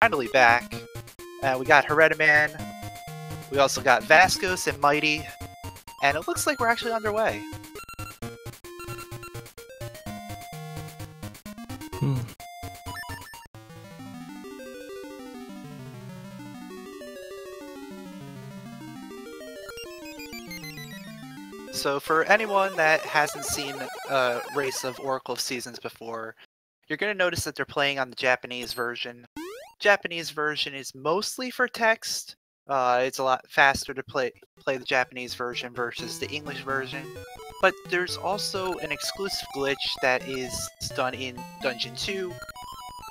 finally back. We got Herreteman, we also got Vascos and Mighty, and it looks like we're actually underway. So for anyone that hasn't seen a race of Oracle of Seasons before, you're going to notice that they're playing on the Japanese version. Japanese version is mostly for text. It's a lot faster to play the Japanese version versus the English version. But there's also an exclusive glitch that is done in Dungeon 2.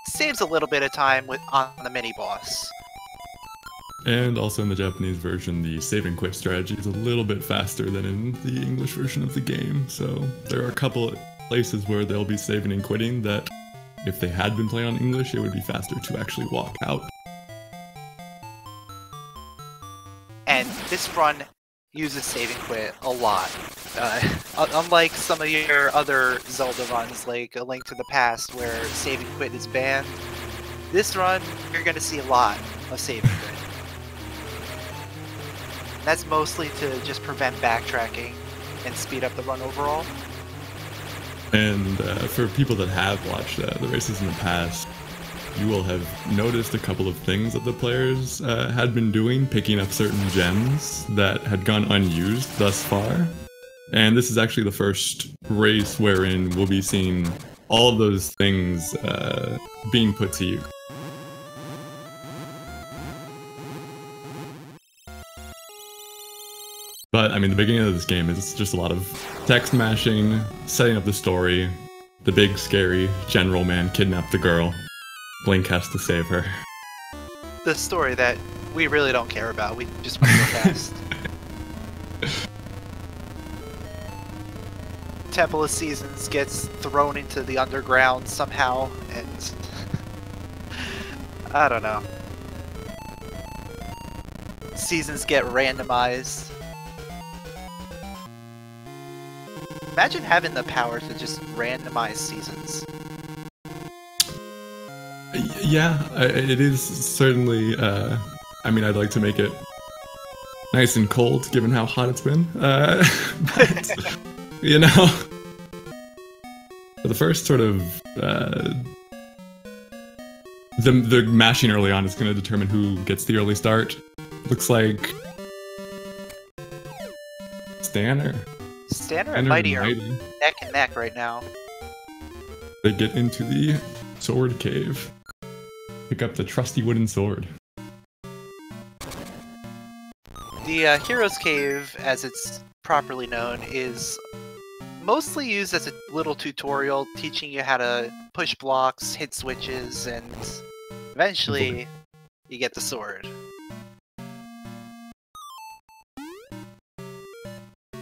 Saves a little bit of time on the mini-boss. And also in the Japanese version, the save and quit strategy is a little bit faster than in the English version of the game. So there are a couple of places where they'll be saving and quitting that if they had been playing on English, it would be faster to actually walk out. And this run uses save and quit a lot. Unlike some of your other Zelda runs, like A Link to the Past, where save and quit is banned, this run, you're going to see a lot of save and quit. That's mostly to just prevent backtracking and speed up the run overall. And for people that have watched the races in the past, you will have noticed a couple of things that the players had been doing, picking up certain gems that had gone unused thus far. And this is actually the first race wherein we'll be seeing all of those things being put to use. But, I mean, the beginning of this game is just a lot of text mashing, setting up the story. The big, scary general man kidnapped the girl. Link has to save her. The story that we really don't care about, we just want to go fast. Temple of Seasons gets thrown into the underground somehow, and... I don't know. Seasons get randomized. Imagine having the power to just randomize seasons. Yeah, it is certainly, I mean, I'd like to make it nice and cold, given how hot it's been. But, you know, the first sort of, the mashing early on is going to determine who gets the early start. Looks like Sttaner and Mighty are neck and neck right now. They get into the sword cave. Pick up the trusty wooden sword. The Hero's Cave, as it's properly known, is mostly used as a little tutorial teaching you how to push blocks, hit switches, and eventually you get the sword.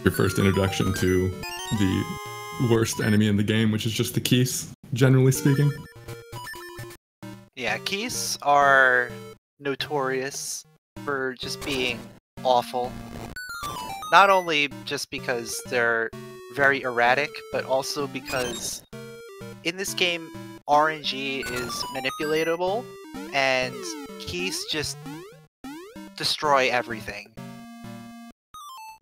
Your first introduction to the worst enemy in the game, which is just the keys, generally speaking. Yeah, keys are notorious for just being awful. Not only just because they're very erratic, but also because in this game, RNG is manipulatable, and keys just destroy everything.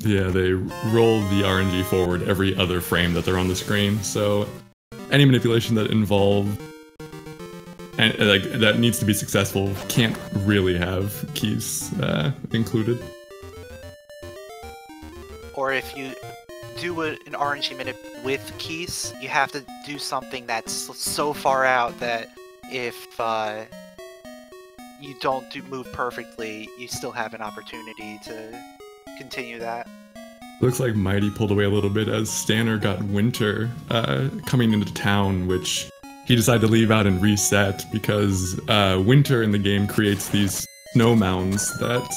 Yeah, they roll the RNG forward every other frame that they're on the screen, so any manipulation that involves and like that needs to be successful can't really have keys included. Or if you do an RNG manip with keys, you have to do something that's so far out that if you don't move perfectly, you still have an opportunity to continue that. Looks like Mighty pulled away a little bit as Sttaner got Winter coming into town, which he decided to leave out and reset because Winter in the game creates these snow mounds that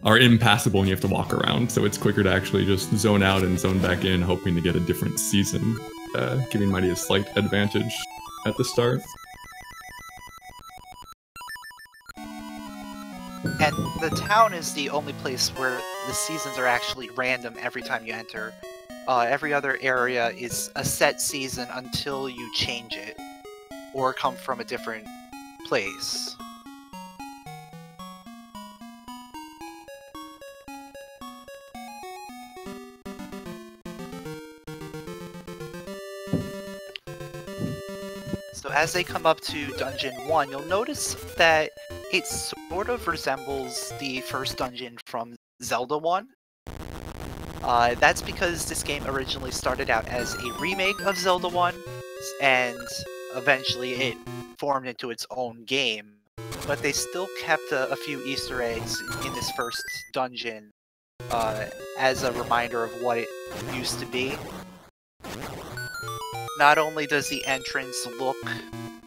are impassable and you have to walk around, so it's quicker to actually just zone out and zone back in, hoping to get a different season, giving Mighty a slight advantage at the start. And the town is the only place where the seasons are actually random every time you enter. Every other area is a set season until you change it, or come from a different place. So as they come up to Dungeon 1, you'll notice that it sort of resembles the first dungeon from Zelda 1. That's because this game originally started out as a remake of Zelda 1, and eventually it formed into its own game. But they still kept a few Easter eggs in this first dungeon as a reminder of what it used to be. Not only does the entrance look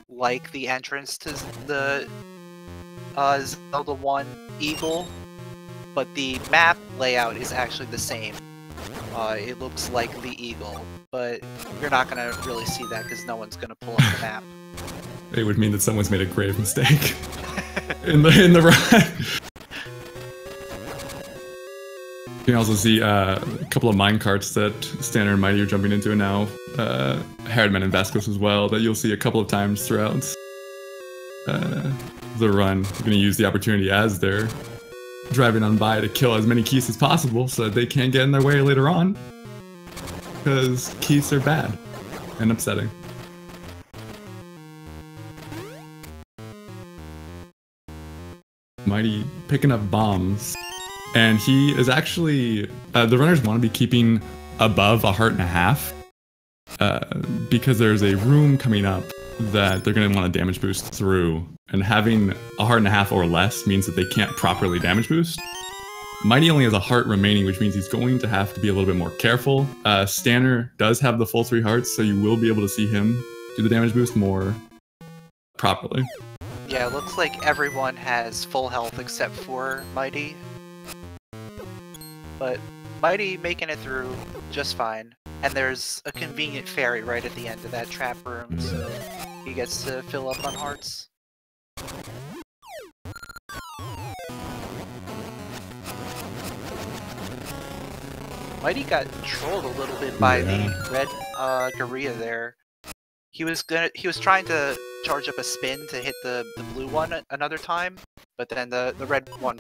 like the entrance to the Zelda 1 Eagle, but the map layout is actually the same. It looks like the Eagle, but you're not going to really see that because no one's going to pull up the map. It would mean that someone's made a grave mistake in the ride. You can also see a couple of minecarts that Sttaner and Mighty are jumping into now. Herreteman and Vascos as well, that you'll see a couple of times throughout the run. You're going to use the opportunity as they're driving on by to kill as many keys as possible so that they can't get in their way later on. Because keys are bad and upsetting. Mighty picking up bombs. And he is actually, the runners want to be keeping above 1.5 hearts, because there's a room coming up that they're going to want a damage boost through, and having 1.5 hearts or less means that they can't properly damage boost. Mighty only has a heart remaining, which means he's going to have to be a little bit more careful. Sttaner does have the full 3 hearts, so you will be able to see him do the damage boost more properly. Yeah, it looks like everyone has full health except for Mighty. But Mighty making it through just fine. And there's a convenient ferry right at the end of that trap room, so he gets to fill up on hearts. Mighty got trolled a little bit by the red gorilla there. He was trying to charge up a spin to hit the blue one another time, but then the red one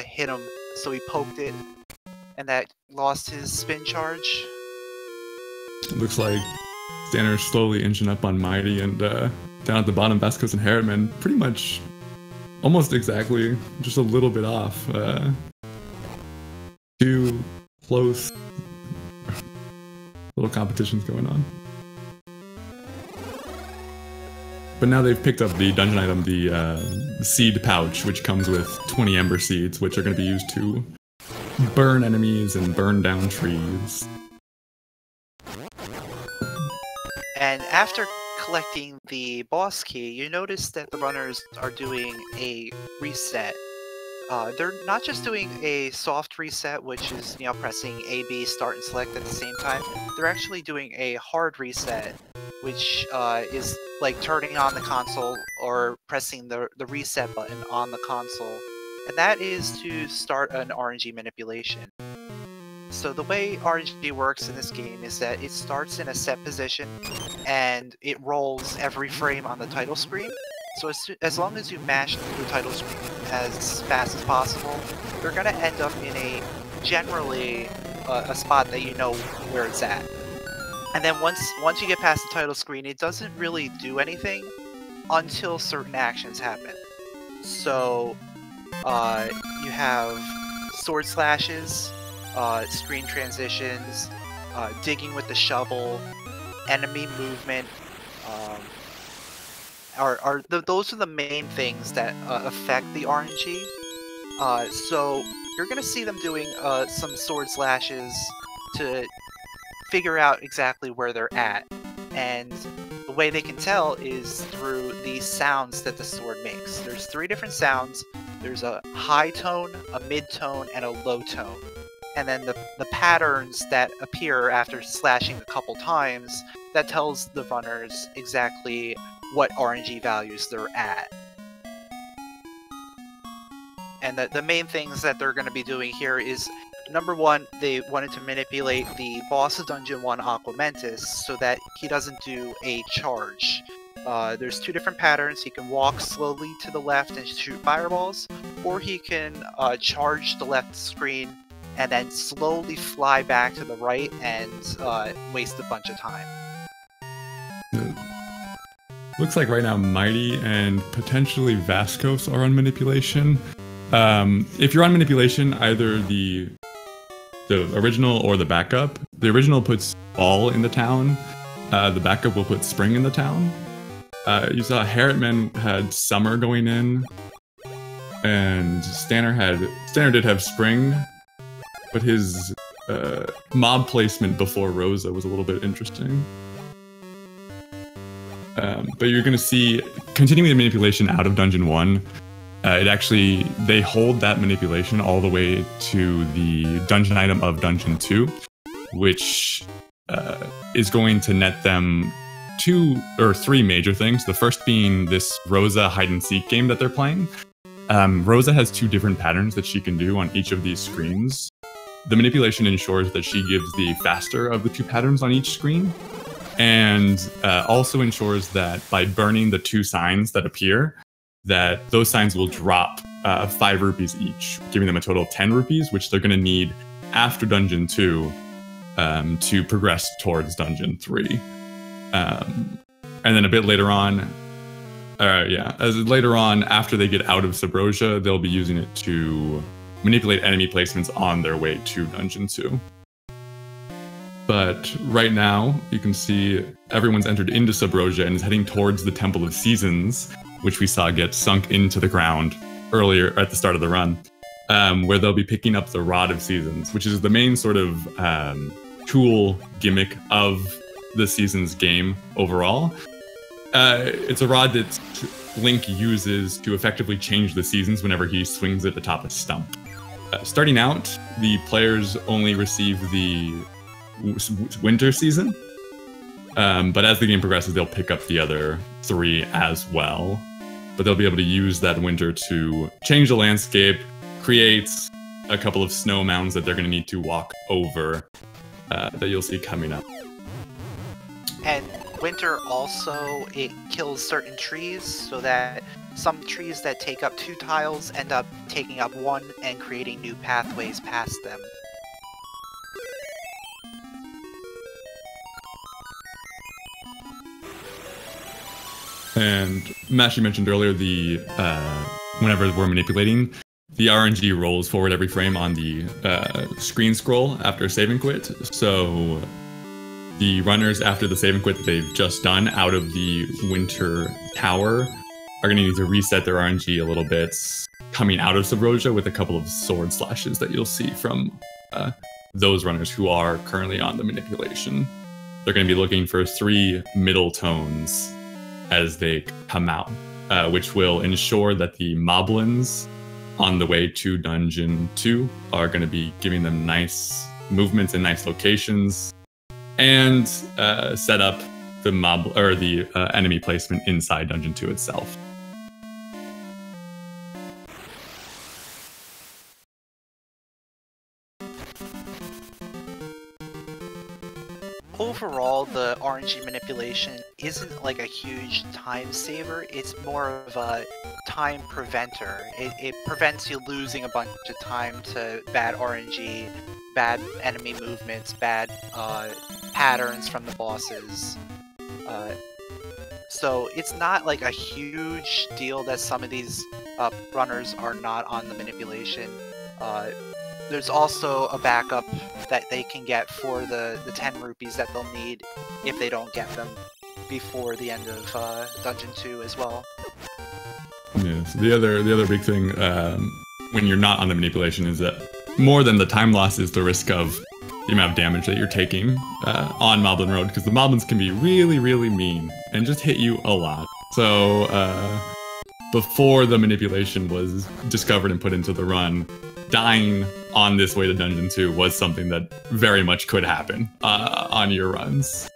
hit him, so he poked it, and that lost his spin charge. It looks like Sttaner's slowly inching up on Mighty, and down at the bottom, Vascos and Herreteman pretty much almost exactly, just a little bit off. Two close little competitions going on. But now they've picked up the dungeon item, the seed pouch, which comes with 20 ember seeds, which are going to be used to burn enemies and burn down trees. And after collecting the boss key, you notice that the runners are doing a reset. They're not just doing a soft reset, which is, you know, pressing A, B, start, and select at the same time. They're actually doing a hard reset, which is like turning on the console or pressing the reset button on the console. And that is to start an RNG manipulation. So the way RNG works in this game is that it starts in a set position and it rolls every frame on the title screen. So as long as you mash the title screen as fast as possible, you're going to end up in a generally a spot that you know where it's at. And then once you get past the title screen, it doesn't really do anything until certain actions happen. So you have sword slashes, screen transitions, digging with the shovel, enemy movement. Those are the main things that affect the RNG. So you're going to see them doing some sword slashes to figure out exactly where they're at. And the way they can tell is through the sounds that the sword makes. There's 3 different sounds. There's a high tone, a mid tone, and a low tone. And then the patterns that appear after slashing a couple times, that tells the runners exactly what RNG values they're at. And the main things that they're going to be doing here is, number 1, they wanted to manipulate the boss of Dungeon 1, Aquamentus, so that he doesn't do a charge. There's 2 different patterns. He can walk slowly to the left and shoot fireballs, or he can charge the left screen and then slowly fly back to the right and waste a bunch of time. looks like right now Mighty and potentially Vascos are on manipulation. If you're on manipulation, either the original or the backup. The original puts All in the town. The backup will put Spring in the town. You saw Herreteman had Summer going in, and Sttaner did have Spring, but his mob placement before Rosa was a little bit interesting. But you're going to see, continuing the manipulation out of Dungeon 1, they hold that manipulation all the way to the dungeon item of Dungeon 2, which is going to net them 2 or 3 major things. The first being this Rosa hide-and-seek game that they're playing. Rosa has 2 different patterns that she can do on each of these screens. The manipulation ensures that she gives the faster of the 2 patterns on each screen, and also ensures that by burning the 2 signs that appear, that those signs will drop 5 rupees each, giving them a total of 10 rupees, which they're going to need after Dungeon 2 to progress towards Dungeon 3. And then a bit later on, later on, after they get out of Subrosia, they'll be using it to manipulate enemy placements on their way to Dungeon 2. But right now, you can see everyone's entered into Subrosia and is heading towards the Temple of Seasons, which we saw get sunk into the ground earlier at the start of the run, where they'll be picking up the Rod of Seasons, which is the main sort of tool gimmick of the Seasons game overall. It's a rod that Link uses to effectively change the seasons whenever he swings it atop a stump. Starting out, the players only receive the winter season, but as the game progresses, they'll pick up the other 3 as well. But they'll be able to use that winter to change the landscape, create a couple of snow mounds that they're going to need to walk over that you'll see coming up. And winter also, it kills certain trees, so that some trees that take up 2 tiles end up taking up 1 and creating new pathways past them. And Mashi mentioned earlier whenever we're manipulating, the RNG rolls forward every frame on the screen scroll after save and quit. So the runners, after the save and quit that they've just done out of the winter tower, are going to need to reset their RNG a little bit, coming out of Subrosia with a couple of sword slashes that you'll see from those runners who are currently on the manipulation. They're going to be looking for 3 middle tones as they come out, which will ensure that the moblins on the way to Dungeon 2 are going to be giving them nice movements in nice locations, and set up the enemy placement inside Dungeon 2 itself. Overall, the RNG manipulation isn't like a huge time saver, it's more of a time preventer. It prevents you losing a bunch of time to bad RNG, bad enemy movements, bad patterns from the bosses. So it's not like a huge deal that some of these runners are not on the manipulation. There's also a backup that they can get for the 10 rupees that they'll need if they don't get them before the end of Dungeon 2 as well. Yeah, so the other big thing when you're not on the manipulation is that more than the time loss is the risk of the amount of damage that you're taking on Moblin Road, because the Moblins can be really, really mean and just hit you a lot. So before the manipulation was discovered and put into the run, dying on this way to Dungeon 2 was something that very much could happen on your runs.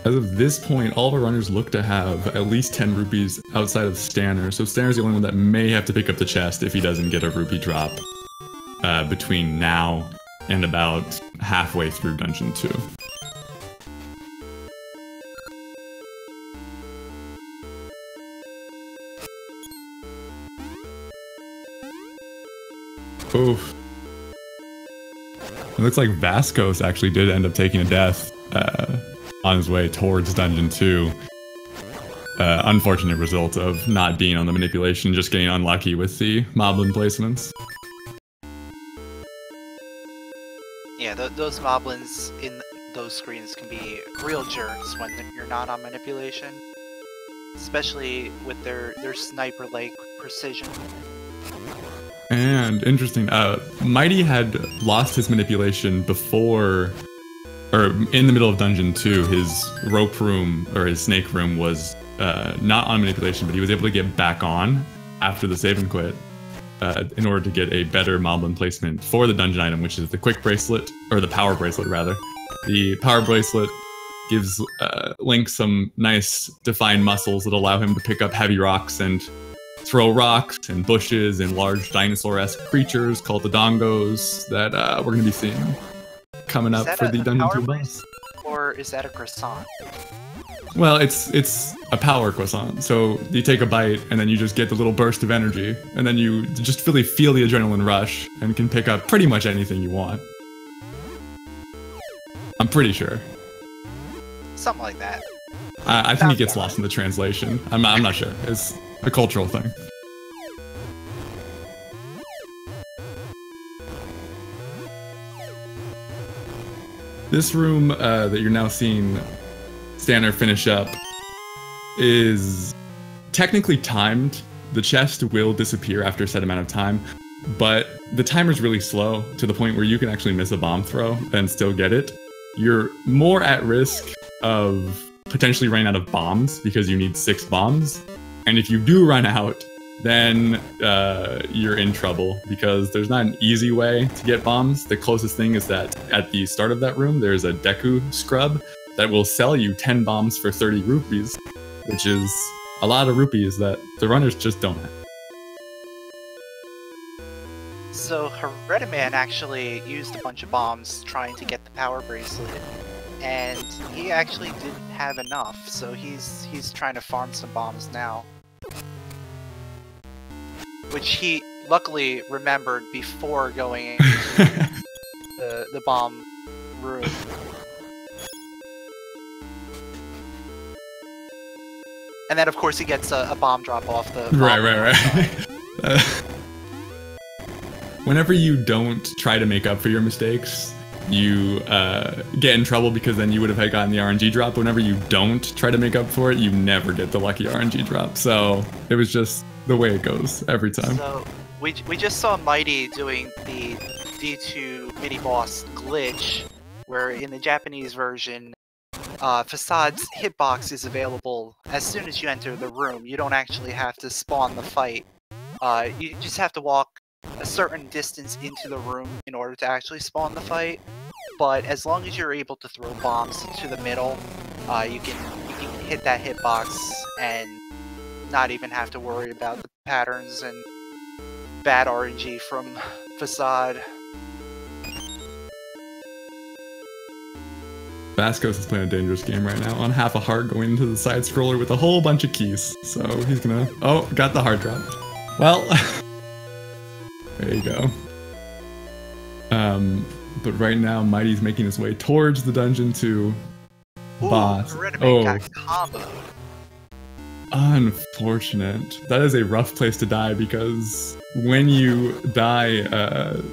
As of this point, all of our runners look to have at least 10 rupees outside of Sttaner, so Stanner's the only one that may have to pick up the chest if he doesn't get a rupee drop between now and about halfway through Dungeon 2. Oof. It looks like Vascos actually did end up taking a death on his way towards Dungeon 2. Unfortunate result of not being on the manipulation, just getting unlucky with the moblin placements. Yeah, those moblins in those screens can be real jerks when you're not on manipulation. Especially with their sniper-like precision. And interesting, Mighty had lost his manipulation before, or in the middle of Dungeon 2, his rope room, or his snake room was not on manipulation, but he was able to get back on after the save and quit in order to get a better moblin placement for the dungeon item, which is the quick bracelet, or the power bracelet rather. The power bracelet gives Link some nice defined muscles that allow him to pick up heavy rocks and throw rocks and bushes and large dinosaur-esque creatures called the Dongos that we're going to be seeing coming up for the Dungeon 2 boss. Or is that a croissant? Well, it's a power croissant. So you take a bite and then you just get the little burst of energy, and then you just really feel the adrenaline rush and can pick up pretty much anything you want. I'm pretty sure. Something like that. I think it gets lost in the translation. I'm not sure. It's a cultural thing. This room that you're now seeing Sttaner finish up is technically timed. The chest will disappear after a set amount of time, but the timer's really slow to the point where you can actually miss a bomb throw and still get it. You're more at risk of potentially running out of bombs because you need 6 bombs. And if you do run out, then you're in trouble because there's not an easy way to get bombs. The closest thing is that at the start of that room, there's a Deku scrub that will sell you 10 bombs for 30 rupees, which is a lot of rupees that the runners just don't have. So Herreteman actually used a bunch of bombs trying to get the power bracelet, and he actually didn't have enough, so he's trying to farm some bombs now. Which he luckily remembered before going into the bomb room. And then of course he gets a bomb drop off the Right. Whenever you don't try to make up for your mistakes, you get in trouble because then you would have gotten the RNG drop. Whenever you don't try to make up for it, you never get the lucky RNG drop. So it was just the way it goes every time. So we just saw Mighty doing the D2 mini boss glitch, where in the Japanese version, Facade's hitbox is available as soon as you enter the room. You don't actually have to spawn the fight. You just have to walk a certain distance into the room in order to actually spawn the fight. But as long as you're able to throw bombs to the middle, you can hit that hitbox and not even have to worry about the patterns and bad RNG from Facade. Vascos is playing a dangerous game right now on half a heart going into the side scroller with a whole bunch of keys. So he's gonna... Oh, got the heart drop. Well, there you go. But right now, Mighty's making his way towards the Dungeon 2 boss. Herreteman got comboed. Unfortunate. That is a rough place to die because when you die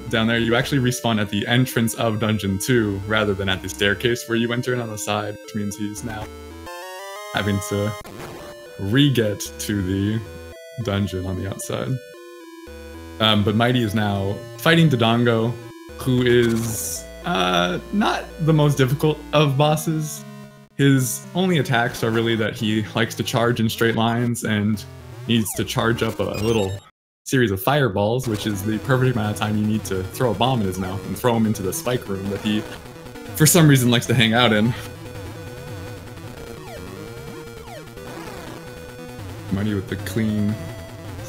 down there, you actually respawn at the entrance of Dungeon 2 rather than at the staircase where you went in on the side, which means he's now having to re-get to the dungeon on the outside. But Mighty is now fighting Dodongo, who is not the most difficult of bosses. His only attacks are really that he likes to charge in straight lines and needs to charge up a little series of fireballs, which is the perfect amount of time you need to throw a bomb in his mouth and throw him into the spike room that he, for some reason, likes to hang out in. Mighty with the clean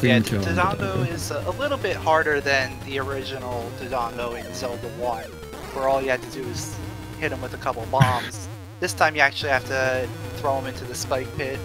kill. Dodongo is a little bit harder than the original Dodongo in Zelda 1, where all you had to do is hit him with a couple bombs. This time you actually have to throw him into the spike pit.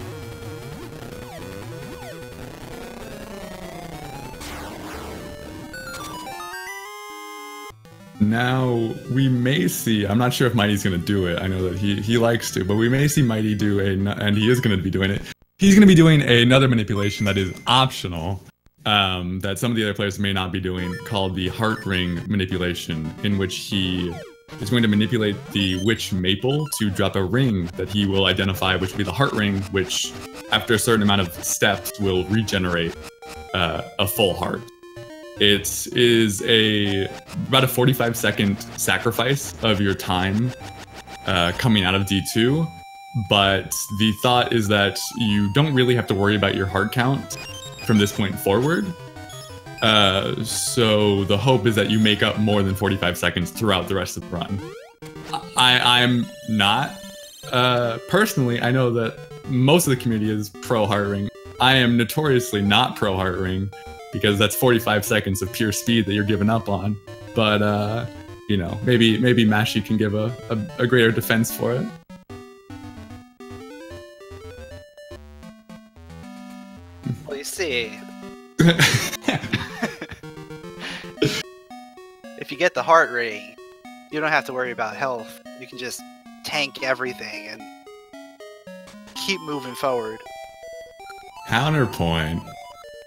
Now, we may see, I'm not sure if Mighty's going to do it. I know that he likes to, but we may see Mighty do and he is going to be doing it. He's going to be doing another manipulation that is optional, that some of the other players may not be doing, called the Heart Ring manipulation, in which he is going to manipulate the Witch Maple to drop a ring that he will identify, which will be the Heart Ring, which, after a certain amount of steps, will regenerate a full heart. It is about a 45-second sacrifice of your time coming out of D2, but the thought is that you don't really have to worry about your heart count from this point forward. So the hope is that you make up more than 45 seconds throughout the rest of the run. I'm not. Personally, I know that most of the community is pro heart ring. I am notoriously not pro heart ring, because that's 45 seconds of pure speed that you're giving up on. But, you know, maybe Mashi can give a greater defense for it. Well, you see, if you get the heart ring, you don't have to worry about health. You can just tank everything and keep moving forward. Counterpoint.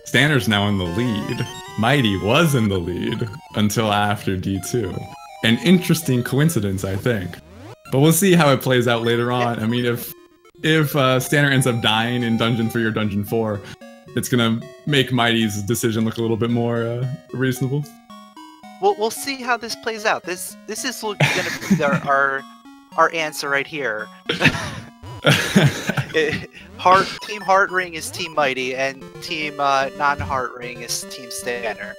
Stanner's now in the lead. Mighty was in the lead until after D2. An interesting coincidence, I think. But we'll see how it plays out later on. I mean, if Stanner ends up dying in Dungeon 3 or Dungeon 4, it's gonna make Mighty's decision look a little bit more reasonable. We'll see how this plays out. This is gonna be our answer right here. Team Heart Ring is Team Mighty, and Team Non-Heart Ring is Team Stanner.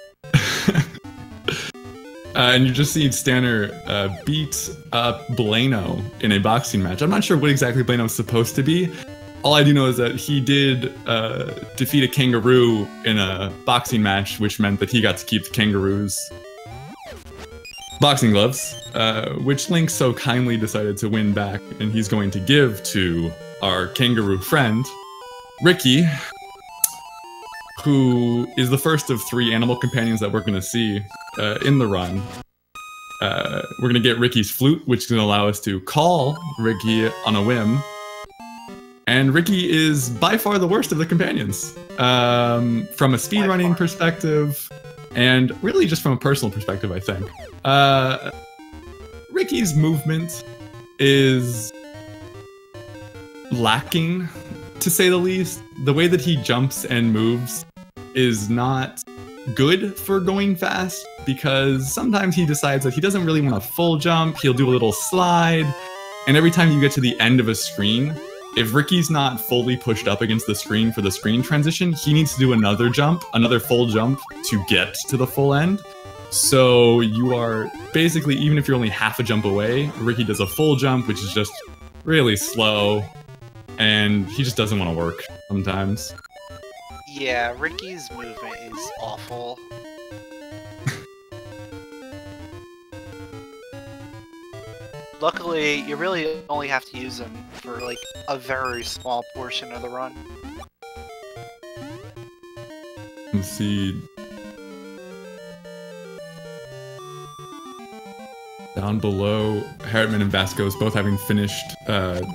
And you just see Stanner beat up Blano in a boxing match. I'm not sure what exactly Blano's supposed to be. All I do know is that he did defeat a kangaroo in a boxing match, which meant that he got to keep the kangaroo's boxing gloves, which Link so kindly decided to win back, and he's going to give to our kangaroo friend, Ricky, who is the first of 3 animal companions that we're going to see in the run. We're going to get Ricky's flute, which is going to allow us to call Ricky on a whim. And Ricky is by far the worst of the companions, from a speedrunning perspective, and really just from a personal perspective, I think. Ricky's movement is lacking, to say the least. The way that he jumps and moves is not good for going fast, because sometimes he decides that he doesn't really want a full jump. He'll do a little slide, and every time you get to the end of a screen, if Ricky's not fully pushed up against the screen for the screen transition, he needs to do another jump, another full jump, to get to the full end. So you are basically, even if you're only half a jump away, Ricky does a full jump, which is just really slow, and he just doesn't want to work sometimes. Yeah, Ricky's movement is awful. Luckily, you really only have to use him for like a very small portion of the run. Let's see. Down below, Herreteman and Vascos both having finished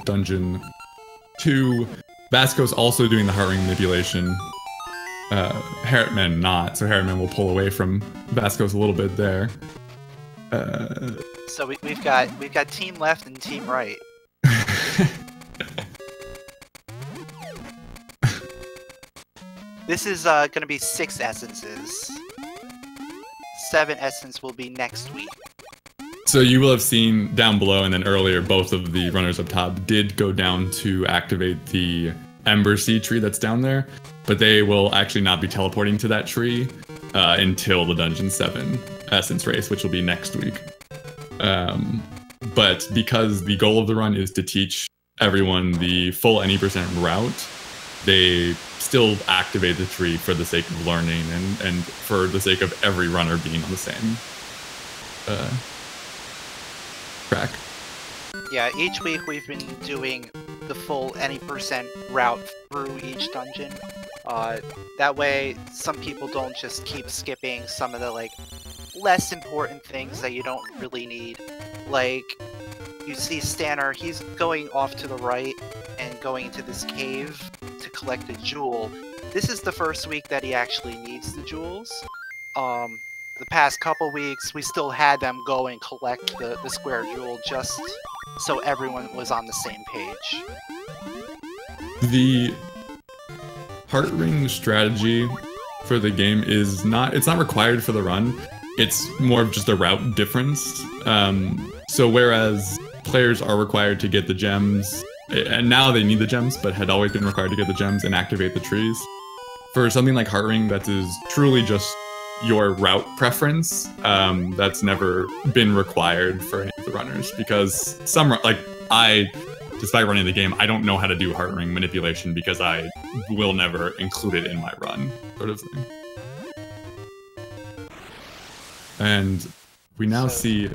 Dungeon 2. Vascos also doing the heart ring manipulation. Herreteman not, so Herreteman will pull away from Vascos a little bit there. So we've got team left and team right. This is gonna be 6 essences. 7 essence will be next week. So you will have seen down below and then earlier, both of the runners up top did go down to activate the Ember Seed tree that's down there, but they will actually not be teleporting to that tree until the Dungeon 7 essence race, which will be next week. But because the goal of the run is to teach everyone the full any % route, they still activate the tree for the sake of learning and for the sake of every runner being on the same track. Yeah, each week we've been doing the full any % route through each dungeon. That way, some people don't just keep skipping some of the like less important things that you don't really need. Like, you see Stanner, he's going off to the right and going into this cave to collect a jewel. This is the first week that he actually needs the jewels. The past couple weeks, we still had them go and collect the square jewel just so everyone was on the same page. The heart ring strategy for the game is it's not required for the run. It's more of just a route difference. So whereas players are required to get the gems, and now they need the gems, but had always been required to get the gems and activate the trees. For something like Heart Ring, that is truly just your route preference. That's never been required for any of the runners, because despite running the game, I don't know how to do Heart Ring manipulation because I will never include it in my run, sort of thing. And we now see...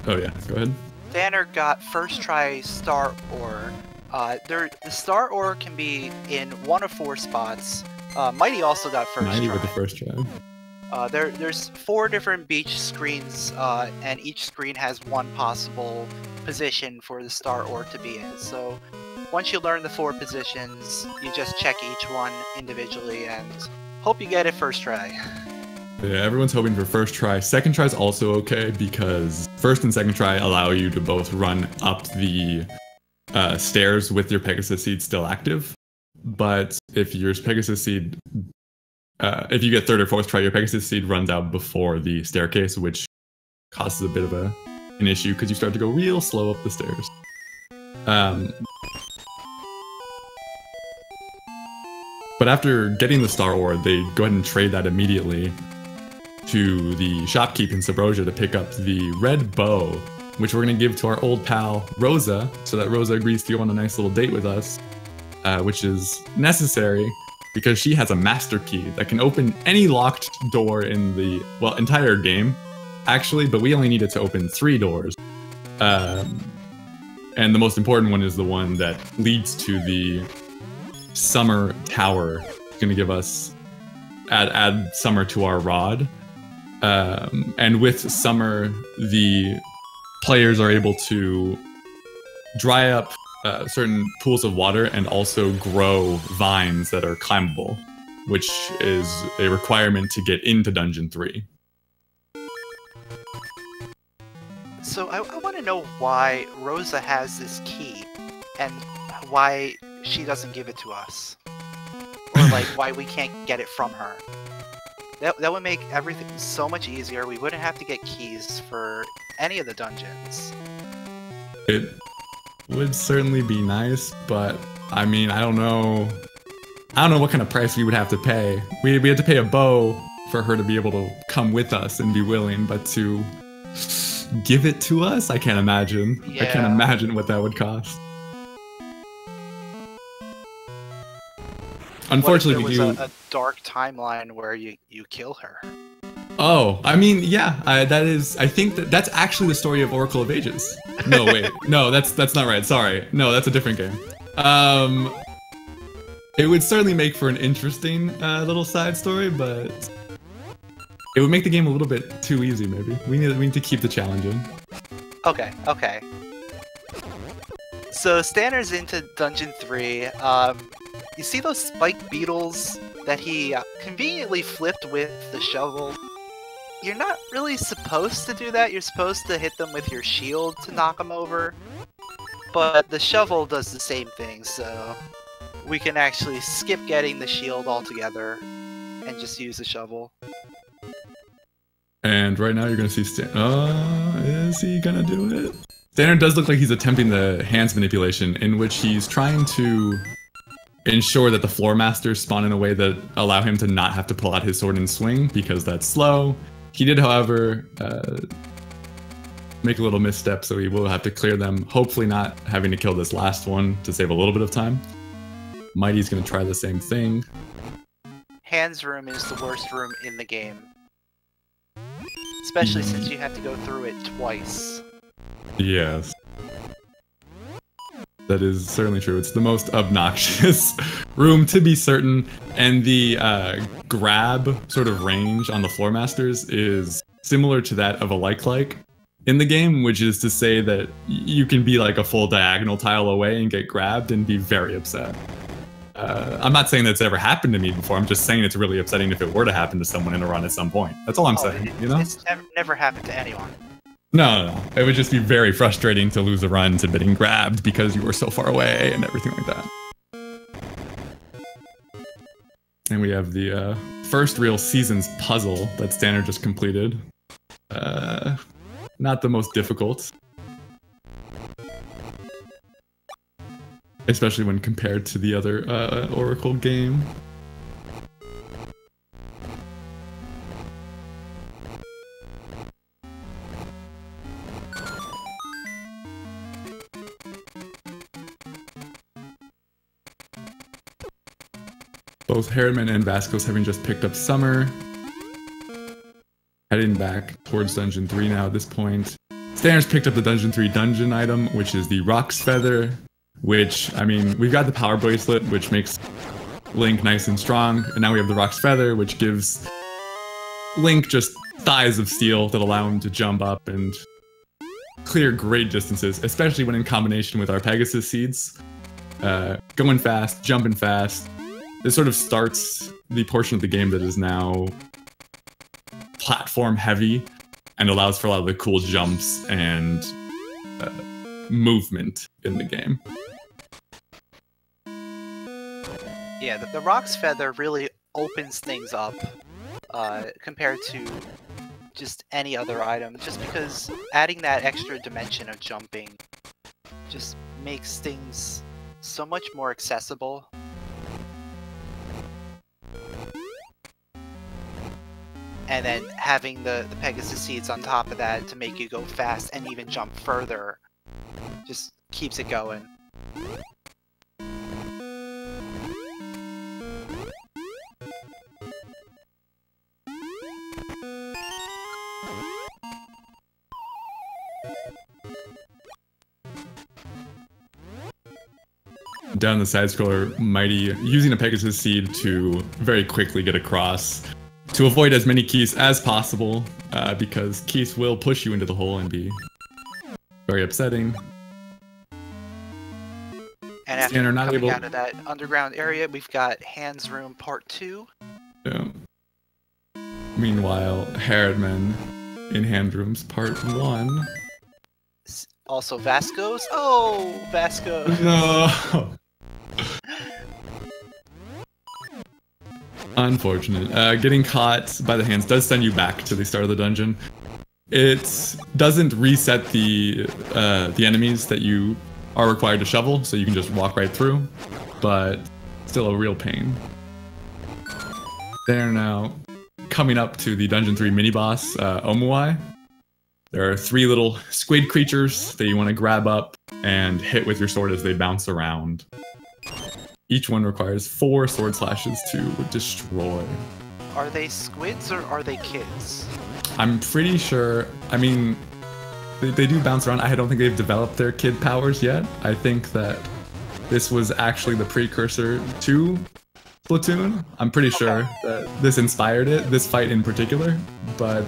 Oh yeah, go ahead. Sttaner got first try Star Ore. The Star Ore can be in 1 of 4 spots. Mighty also got first Mighty try. with the first try. There's 4 different beach screens, and each screen has 1 possible position for the Star Ore to be in. So once you learn the 4 positions, you just check each one individually and hope you get it first try. Yeah, everyone's hoping for first try. Second try is also okay because first and second try allow you to both run up the stairs with your Pegasus Seed still active. But if your Pegasus Seed, if you get third or fourth try, your Pegasus Seed runs out before the staircase, which causes a bit of an issue because you start to go real slow up the stairs. But after getting the Star Ore, they go ahead and trade that immediately to the shopkeep in Subrosia to pick up the red bow, which we're going to give to our old pal Rosa, so that Rosa agrees to go on a nice little date with us, which is necessary because she has a master key that can open any locked door in the, entire game, actually, but we only need it to open 3 doors. And the most important one is the one that leads to the Summer Tower. It's going to give us, add Summer to our rod. And with Summer, the players are able to dry up certain pools of water and also grow vines that are climbable, which is a requirement to get into Dungeon 3. So I want to know why Rosa has this key and why she doesn't give it to us. Or like why we can't get it from her. That would make everything so much easier. We wouldn't have to get keys for any of the dungeons. It would certainly be nice, but I mean, I don't know what kind of price we would have to pay. We had to pay a bow for her to be able to come with us and be willing, but to give it to us? I can't imagine. Yeah. I can't imagine what that would cost. Unfortunately, what if there was a dark timeline where you kill her? Oh, I mean, yeah, I think that's actually the story of Oracle of Ages. No, wait, no, that's not right. Sorry, no, that's a different game. It would certainly make for an interesting little side story, but it would make the game a little bit too easy. Maybe we need to keep the challenge in. Okay. So Stanner's into Dungeon 3. You see those spiked beetles that he conveniently flipped with the shovel? You're not really supposed to do that. You're supposed to hit them with your shield to knock them over. But the shovel does the same thing, so we can actually skip getting the shield altogether and just use the shovel. And right now you're going to see is he going to do it? Stanner does look like he's attempting the hands manipulation, in which he's trying to ensure that the floor masters spawn in a way that allow him to not have to pull out his sword and swing, because that's slow. He did, however, make a little misstep, so he will have to clear them, hopefully not having to kill this last one to save a little bit of time. Mighty's going to try the same thing. Hands room is the worst room in the game. Especially since you have to go through it twice. Yes. That is certainly true. It's the most obnoxious room, to be certain, and the grab sort of range on the floor masters is similar to that of a like in the game, which is to say that you can be like a full diagonal tile away and get grabbed and be very upset. I'm not saying that's ever happened to me before. I'm just saying it's really upsetting if it were to happen to someone in a run at some point. That's all I'm saying, you know? It's never happened to anyone. No. It would just be very frustrating to lose a run to getting grabbed because you were so far away and everything like that. And we have the first real season's puzzle that Sttaner just completed. Not the most difficult. Especially when compared to the other Oracle game. Both Herreteman and Vascos having just picked up Summer. Heading back towards Dungeon 3 now at this point. Sttaner's picked up the Dungeon 3 dungeon item, which is the Rock's Feather, which, I mean, we've got the Power Bracelet, which makes Link nice and strong, and now we have the Rock's Feather, which gives Link just thighs of steel that allow him to jump up and clear great distances, especially when in combination with our Pegasus Seeds. Going fast, jumping fast. This sort of starts the portion of the game that is now platform heavy and allows for a lot of the cool jumps and movement in the game. Yeah, the Rock's Feather really opens things up compared to just any other item, just because adding that extra dimension of jumping just makes things so much more accessible. And then having the Pegasus Seeds on top of that to make you go fast and even jump further just keeps it going. Down the side scroller, Mighty using a Pegasus Seed to very quickly get across to avoid as many keys as possible, because keys will push you into the hole and be very upsetting. And after coming out of that underground area, we've got Hans Room Part 2. Yeah. Meanwhile, Herreteman in Hand Rooms Part 1. Also Vascos. Oh, Vascos. No. Unfortunate. Getting caught by the hands does send you back to the start of the dungeon. It doesn't reset the enemies that you are required to shovel, so you can just walk right through, but still a real pain. They're now coming up to the Dungeon 3 mini-boss, Omuai. There are 3 little squid creatures that you want to grab up and hit with your sword as they bounce around. Each one requires 4 sword slashes to destroy. Are they squids or are they kids? I'm pretty sure, I mean, they do bounce around. I don't think they've developed their kid powers yet. I think that this was actually the precursor to Splatoon. I'm pretty sure that this inspired it, this fight in particular, but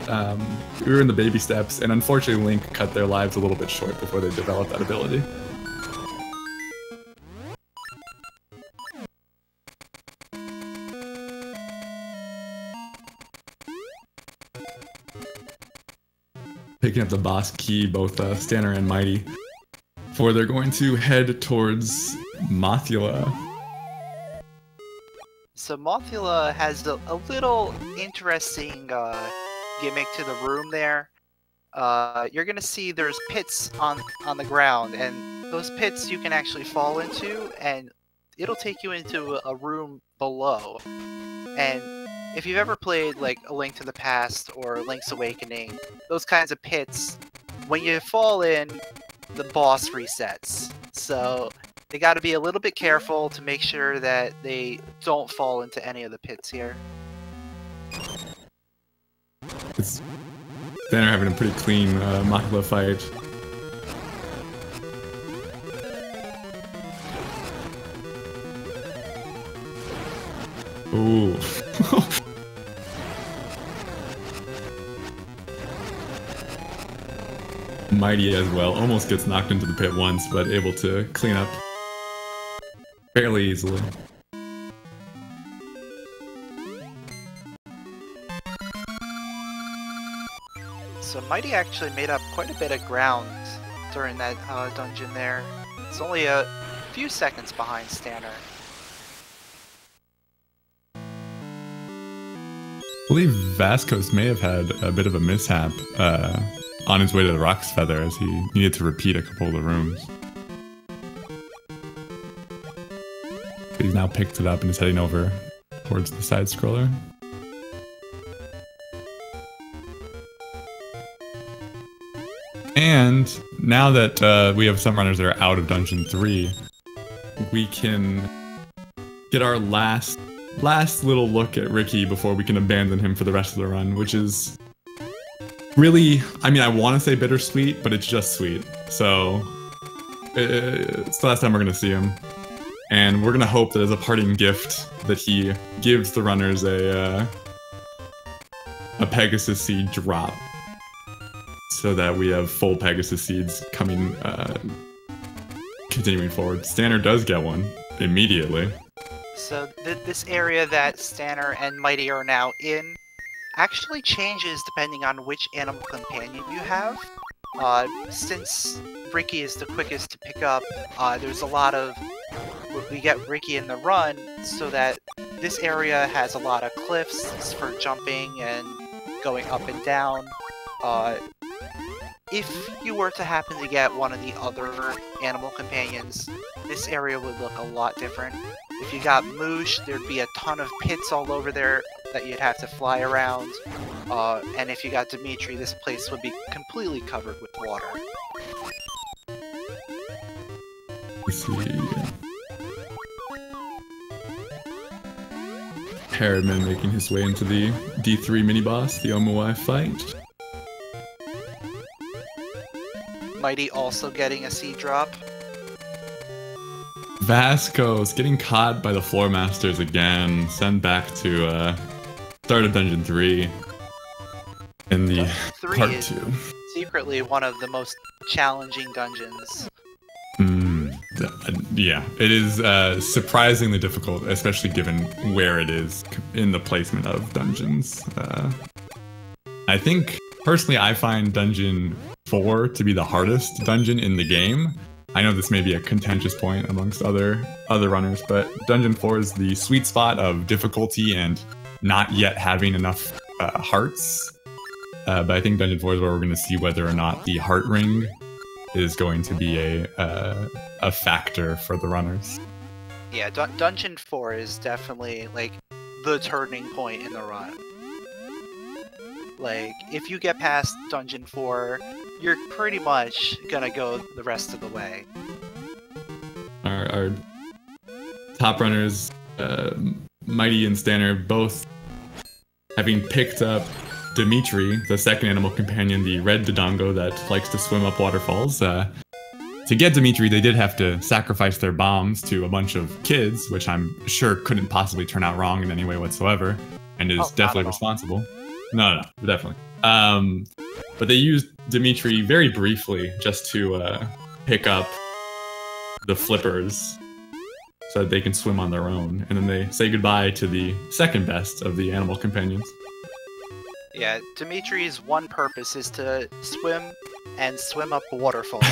we were in the baby steps, and unfortunately Link cut their lives a little bit short before they developed that ability. Picking up the boss key, both Sttaner and Mighty, for they're going to head towards Mothula. So Mothula has a little interesting gimmick to the room there. You're gonna see there's pits on the ground, and those pits you can actually fall into, and it'll take you into a room below. And if you've ever played like A Link to the Past or Link's Awakening, those kinds of pits, when you fall in, the boss resets. So they got to be a little bit careful to make sure that they don't fall into any of the pits here. Sttaner having a pretty clean Mothula fight. Ooh. Mighty as well. Almost gets knocked into the pit once, but able to clean up fairly easily. So Mighty actually made up quite a bit of ground during that dungeon there. It's only a few seconds behind Sttaner. I believe Vascos may have had a bit of a mishap on his way to the Rock's Feather as he needed to repeat a couple of the rooms. He's now picked it up and is heading over towards the side scroller. And now that we have some runners that are out of Dungeon 3, we can get our last little look at Ricky before we can abandon him for the rest of the run, which is really, I mean, I want to say bittersweet, but it's just sweet. So it's the last time we're going to see him. And we're going to hope that as a parting gift that he gives the runners a Pegasus seed drop, so that we have full Pegasus seeds coming, continuing forward. Sttaner does get one immediately. So this area that Sttaner and Mighty are now in actually changes depending on which animal companion you have. Since Ricky is the quickest to pick up, there's a lot of... We get Ricky in the run so that this area has a lot of cliffs for jumping and going up and down. If you were to happen to get one of the other animal companions, this area would look a lot different. If you got Moosh, there'd be a ton of pits all over there that you'd have to fly around. And if you got Dimitri, this place would be completely covered with water. Let's see. Herreteman making his way into the D3 mini-boss, the Omuai fight. Mighty also getting a seed drop. Vascos getting caught by the Floor Masters again, sent back to start of Dungeon 3 in the part 2. Secretly one of the most challenging dungeons. Yeah, it is surprisingly difficult, especially given where it is in the placement of dungeons. I think, personally, I find Dungeon 4 to be the hardest dungeon in the game. I know this may be a contentious point amongst other runners, but Dungeon 4 is the sweet spot of difficulty and not yet having enough hearts. But I think Dungeon 4 is where we're going to see whether or not the heart ring is going to be a factor for the runners. Yeah, Dungeon 4 is definitely, like, the turning point in the run. Like, if you get past Dungeon 4, you're pretty much gonna go the rest of the way. Our top runners, Mighty and Sttaner, both having picked up Dimitri, the second animal companion, the red Dodongo that likes to swim up waterfalls. To get Dimitri, they did have to sacrifice their bombs to a bunch of kids, which I'm sure couldn't possibly turn out wrong in any way whatsoever, and is definitely responsible. No, definitely. But they used Dimitri very briefly just to pick up the flippers so that they can swim on their own, and then they say goodbye to the second best of the animal companions. Yeah, Dimitri's one purpose is to swim and swim up waterfalls.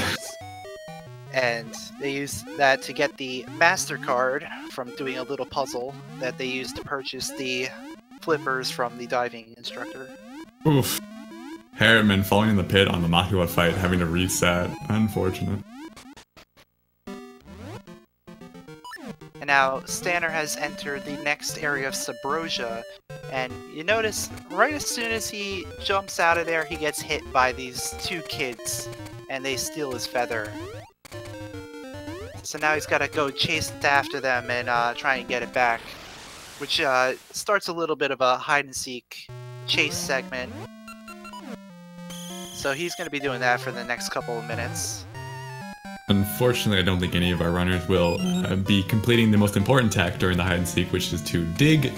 And they use that to get the MasterCard from doing a little puzzle that they used to purchase the flippers from the diving instructor. Oof. Herreteman falling in the pit on the Mahua fight, having to reset. Unfortunate. And now Sttaner has entered the next area of Subrosia, and you notice right as soon as he jumps out of there, he gets hit by these two kids, and they steal his feather. So now he's got to go chase after them and try and get it back, which starts a little bit of a hide-and-seek chase segment. So he's going to be doing that for the next couple of minutes. Unfortunately, I don't think any of our runners will be completing the most important task during the hide-and-seek, which is to dig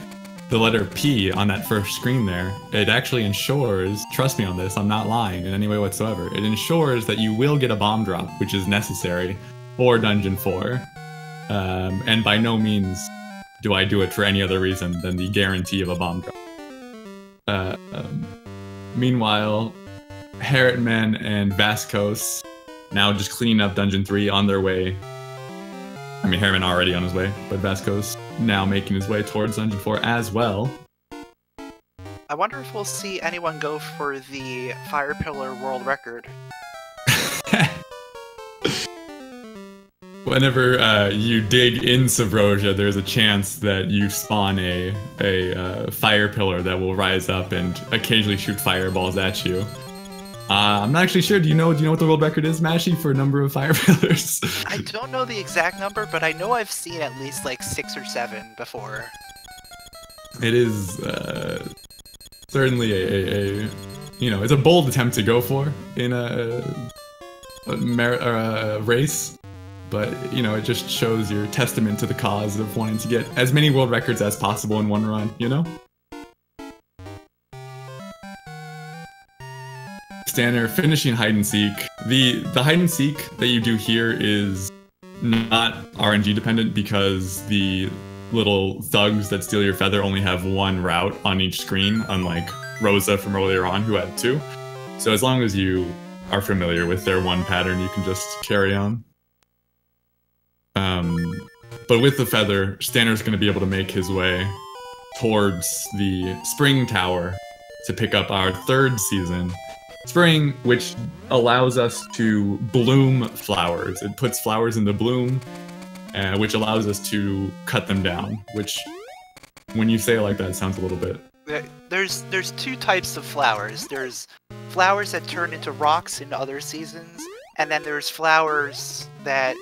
the letter P on that first screen there, it actually ensures, trust me on this, I'm not lying in any way whatsoever, it ensures that you will get a bomb drop, which is necessary for Dungeon 4. And by no means do I do it for any other reason than the guarantee of a bomb drop. Meanwhile, Herreteman and Vascos now just cleaning up Dungeon 3 on their way. I mean, Herreteman already on his way, but Vascos now making his way towards Dungeon 4 as well. I wonder if we'll see anyone go for the Fire Pillar world record. Whenever you dig in Subrosia, there's a chance that you spawn a fire pillar that will rise up and occasionally shoot fireballs at you. I'm not actually sure. Do you know what the world record is, Mashy, for a number of fire pillars? I don't know the exact number, but I know I've seen at least like 6 or 7 before. It is certainly a it's a bold attempt to go for in a race, but it just shows your testament to the cause of wanting to get as many world records as possible in one run. Sttaner finishing hide and seek. The hide and seek that you do here is not RNG dependent because the little thugs that steal your feather only have one route on each screen, unlike Rosa from earlier on who had 2. So as long as you are familiar with their one pattern, you can just carry on. But with the feather, Stanner's going to be able to make his way towards the Spring Tower to pick up our 3rd season. Spring, which allows us to bloom flowers. It puts flowers into bloom, which allows us to cut them down, which, when you say it like that, sounds a little bit... There's 2 types of flowers. There's flowers that turn into rocks in other seasons, and then there's flowers that,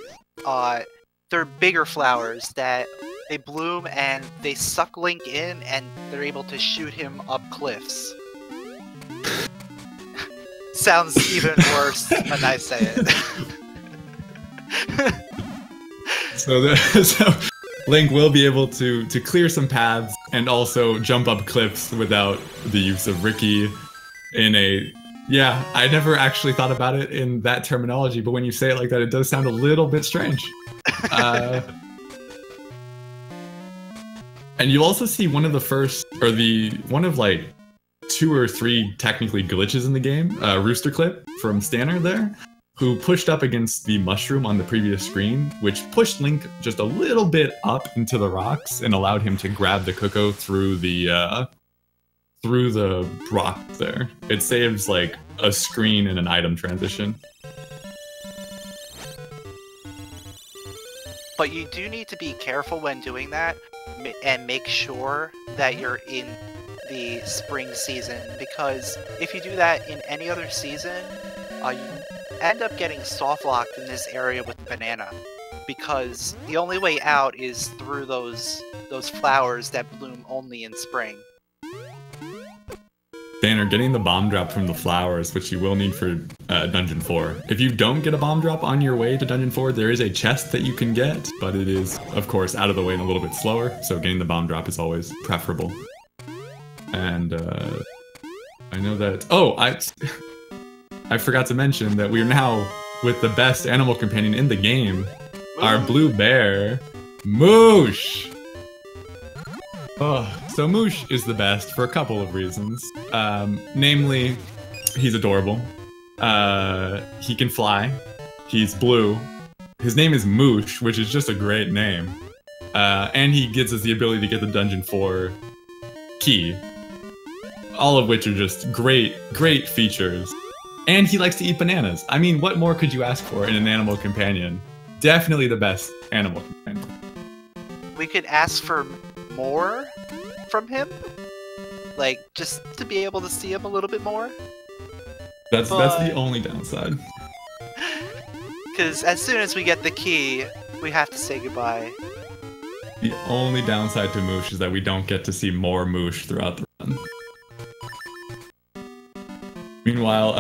they're bigger flowers that they bloom and they suck Link in and they're able to shoot him up cliffs. Sounds even worse when I say it. So Link will be able to clear some paths and also jump up cliffs without the use of Ricky in a... Yeah, I never actually thought about it in that terminology, but when you say it like that, it does sound a little bit strange. And you'll also see one of the first, or one of like 2 or 3 technically glitches in the game, Rooster Clip from Sttaner there, who pushed up against the mushroom on the previous screen, which pushed Link just a little bit up into the rocks and allowed him to grab the Coco through the rock there. It saves like a screen and an item transition. But you do need to be careful when doing that and make sure that you're in the spring season, because if you do that in any other season, you end up getting soft locked in this area with banana, because the only way out is through those flowers that bloom only in spring. Sttaner, getting the bomb drop from the flowers, which you will need for Dungeon 4. If you don't get a bomb drop on your way to Dungeon 4, there is a chest that you can get, but it is, of course, out of the way and a little bit slower, so getting the bomb drop is always preferable. And I know that... Oh, I forgot to mention that we are now with the best animal companion in the game, our blue bear, Moosh! Oh, so Moosh is the best for a couple of reasons. Namely, he's adorable. He can fly. He's blue. His name is Moosh, which is just a great name. And he gives us the ability to get the Dungeon 4 key. All of which are just great, great features. And he likes to eat bananas. I mean, what more could you ask for in an animal companion? Definitely the best animal companion. We could ask for more from him? Like, just to be able to see him a little bit more? That's the only downside. Because as soon as we get the key, we have to say goodbye. The only downside to Moosh is that we don't get to see more Moosh throughout the run. Meanwhile,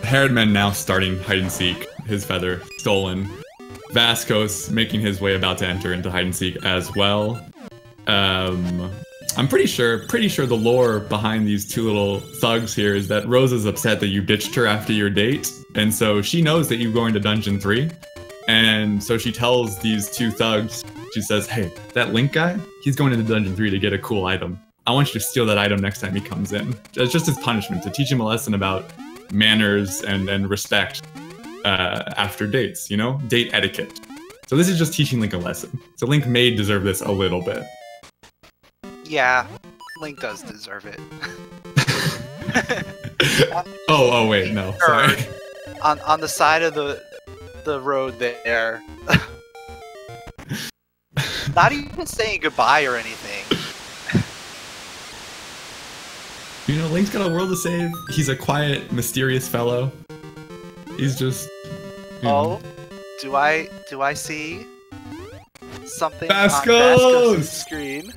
Herreteman now starting hide and seek, his feather stolen. Vascos making his way about to enter into hide and seek as well. I'm pretty sure the lore behind these two little thugs here is that Rose is upset that you ditched her after your date, and so she knows that you're going to Dungeon 3, and so she tells these two thugs, she says, hey, that Link guy, he's going into Dungeon 3 to get a cool item. I want you to steal that item next time he comes in. It's just his punishment, to teach him a lesson about manners and respect after dates, you know? Date etiquette. So this is just teaching Link a lesson. So Link may deserve this a little bit. Yeah, Link does deserve it. oh wait, no, sorry. On the side of the road there. Not even saying goodbye or anything. You know, Link's got a world to save. He's a quiet, mysterious fellow. He's just... Oh, do I see something Vascos! on Vascos' screen?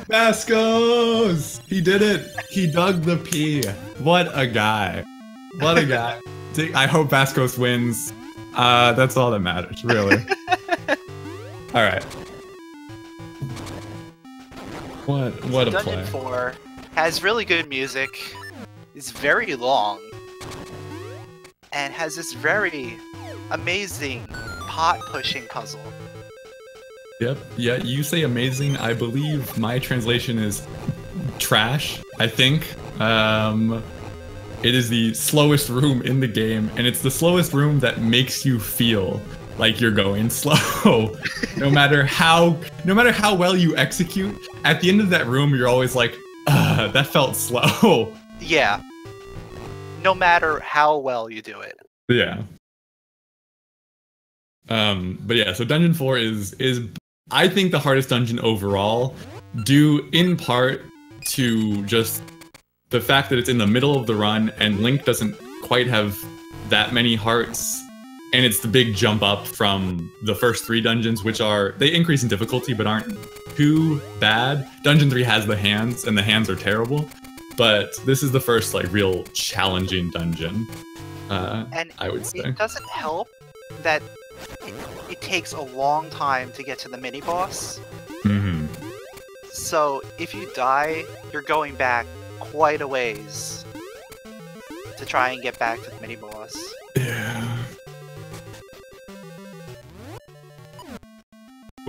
Vascos! He did it! He dug the pee. What a guy. What a guy. I hope Vascos wins. That's all that matters, really. Alright. What a play. Dungeon 4 has really good music, is very long, and has this very amazing pot-pushing puzzle. Yep, yeah, you say amazing. I believe my translation is trash, I think. It is the slowest room in the game, and it's the slowest room that makes you feel like you're going slow. No matter how well you execute, at the end of that room, you're always like, that felt slow. Yeah. No matter how well you do it. Yeah. But yeah, so Dungeon 4 is I think the hardest dungeon overall, due in part to just the fact that it's in the middle of the run and Link doesn't quite have that many hearts, and it's the big jump up from the first 3 dungeons, which they increase in difficulty but aren't too bad. Dungeon 3 has the hands, and the hands are terrible, but this is the first like real challenging dungeon, and I would say. It doesn't help that it takes a long time to get to the mini-boss. Mm-hmm. So if you die, you're going back quite a ways to try and get back to the mini-boss. Yeah.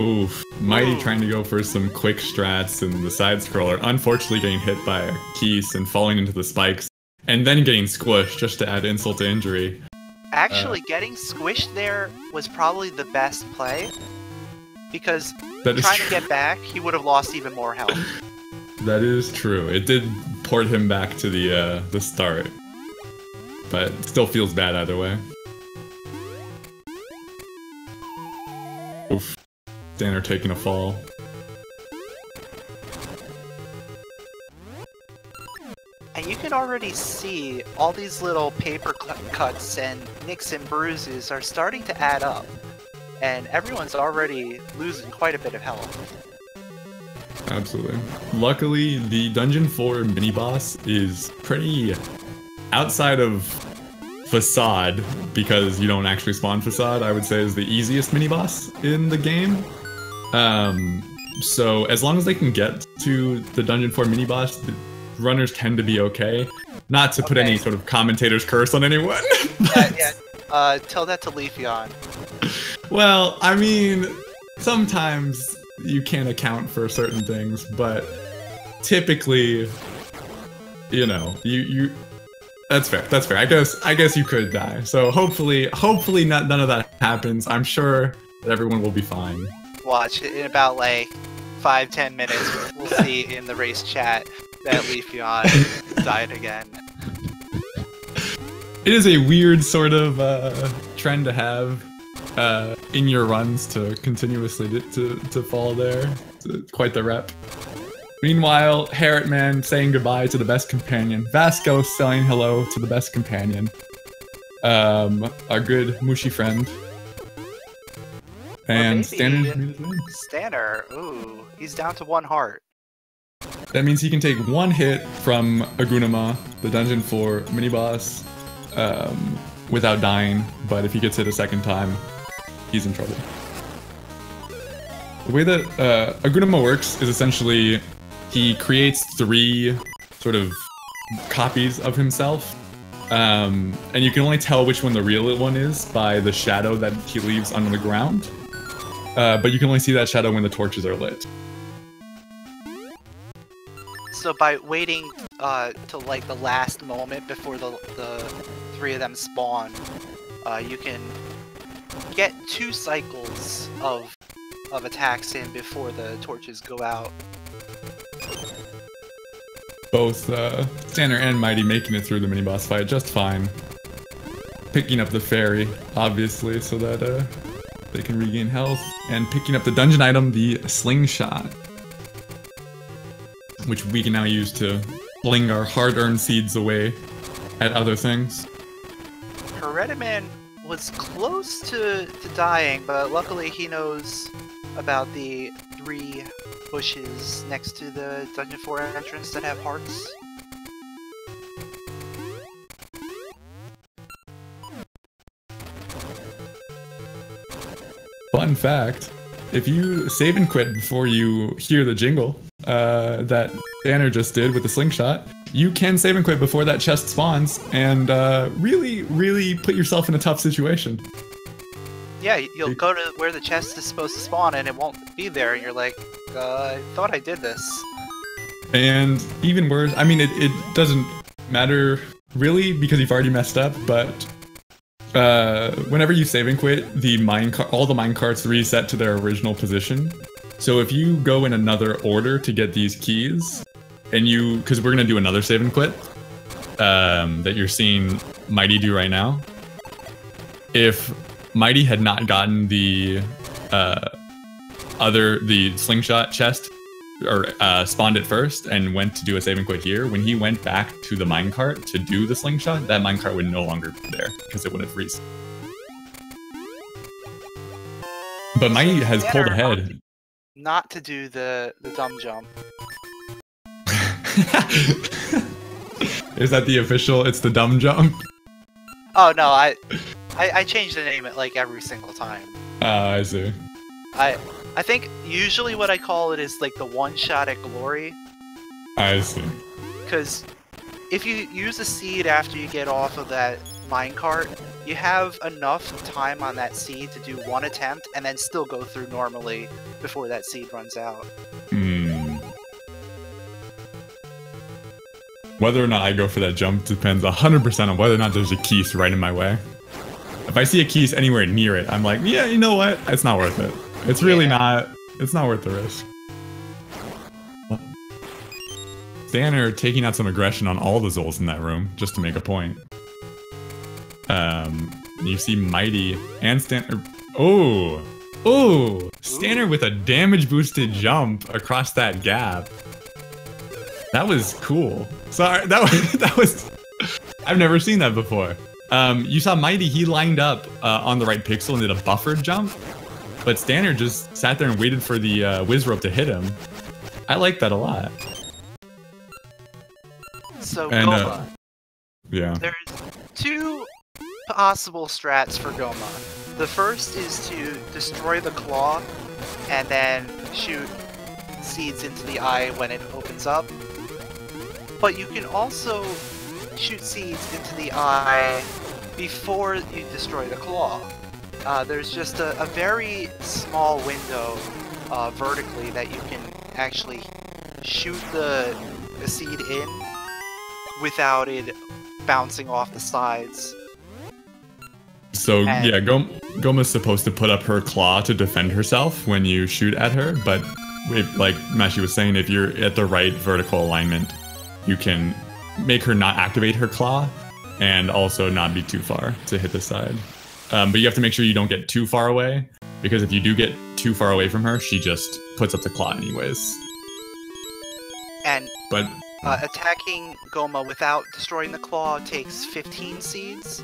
Oof. Mighty trying to go for some quick strats and the side-scroller, unfortunately getting hit by Keys and falling into the spikes, and then getting squished just to add insult to injury. Actually, getting squished there was probably the best play, because trying to get back, he would have lost even more health. That is true. It did port him back to the start, but it still feels bad either way. Oof. Sttaner taking a fall. And you can already see all these little paper cuts and nicks and bruises are starting to add up. And everyone's already losing quite a bit of health. Absolutely. Luckily, the Dungeon 4 mini-boss is pretty outside of Facade, because you don't actually spawn Facade, I would say is the easiest mini-boss in the game. So as long as they can get to the Dungeon 4 mini-boss, the runners tend to be okay. Not to put any sort of commentator's curse on anyone. Tell that to Leafeon. Well, I mean, sometimes you can't account for certain things, but typically, you know, you that's fair. That's fair. I guess you could die. So hopefully none of that happens. I'm sure that everyone will be fine. Watch, in about like 5-10 minutes, we'll see in the race chat that Leafeon died again. It is a weird sort of trend to have in your runs to continuously to fall there. It's quite the rep. Meanwhile, Herreteman saying goodbye to the best companion. Vascos saying hello to the best companion. Our good mushy friend. And Sttaner, ooh, he's down to 1 heart. That means he can take 1 hit from Agunama, the Dungeon 4 mini-boss, without dying, but if he gets hit a second time, he's in trouble. The way that Agunuma works is essentially he creates 3 sort of copies of himself, and you can only tell which one the real one is by the shadow that he leaves under the ground. But you can only see that shadow when the torches are lit. So by waiting till like the last moment before the 3 of them spawn, you can get 2 cycles of attacks in before the torches go out. Both Sttaner and Mighty making it through the mini-boss fight just fine. Picking up the fairy, obviously, so that they can regain health. And picking up the dungeon item, the slingshot, which we can now use to fling our hard-earned seeds away at other things. Herreteman was close to dying, but luckily he knows about the 3 bushes next to the Dungeon 4 entrance that have hearts. Fun fact, if you save and quit before you hear the jingle that Banner just did with the slingshot, you can save and quit before that chest spawns and really, really put yourself in a tough situation. Yeah, you'll go to where the chest is supposed to spawn and it won't be there, and you're like, I thought I did this. And even worse, I mean, it doesn't matter really because you've already messed up, but whenever you save and quit, all the minecarts reset to their original position. So if you go in another order to get these keys, and because we're gonna do another save and quit that you're seeing Mighty do right now. If Mighty had not gotten the slingshot chest, or spawned it first and went to do a save and quit here, when he went back to the minecart to do the slingshot, that minecart would no longer be there because it would have reset. But Mighty has pulled ahead. Not to do the dumb jump. Is that the official? It's the dumb jump? Oh no, I changed the name like every single time. I see. I think usually what I call it is like the one shot at glory. I see. Because if you use a seed after you get off of that minecart, you have enough time on that seed to do 1 attempt and then still go through normally before that seed runs out. Whether or not I go for that jump depends 100% on whether or not there's a keys right in my way. If I see a keys anywhere near it, I'm like, yeah, you know what? It's not worth it. It's really not. It's not worth the risk. Sttaner taking out some aggression on all the Zols in that room, just to make a point. You see Mighty and Sttaner. Oh! Sttaner with a damage-boosted jump across that gap. That was cool. Sorry, that was... I've never seen that before. You saw Mighty, he lined up on the right pixel and did a buffered jump. But Sttaner just sat there and waited for the whiz rope to hit him. I like that a lot. So, Goma. Yeah. There's 2 possible strats for Goma. The first is to destroy the claw and then shoot seeds into the eye when it opens up. But you can also shoot seeds into the eye before you destroy the claw. There's just a very small window vertically that you can actually shoot the seed in without it bouncing off the sides. So yeah, Goma's supposed to put up her claw to defend herself when you shoot at her, but like Mashi was saying, if you're at the right vertical alignment, you can make her not activate her claw and also not be too far to hit the side. But you have to make sure you don't get too far away, because if you do get too far away from her, she just puts up the claw anyways. But attacking Goma without destroying the claw takes 15 seeds,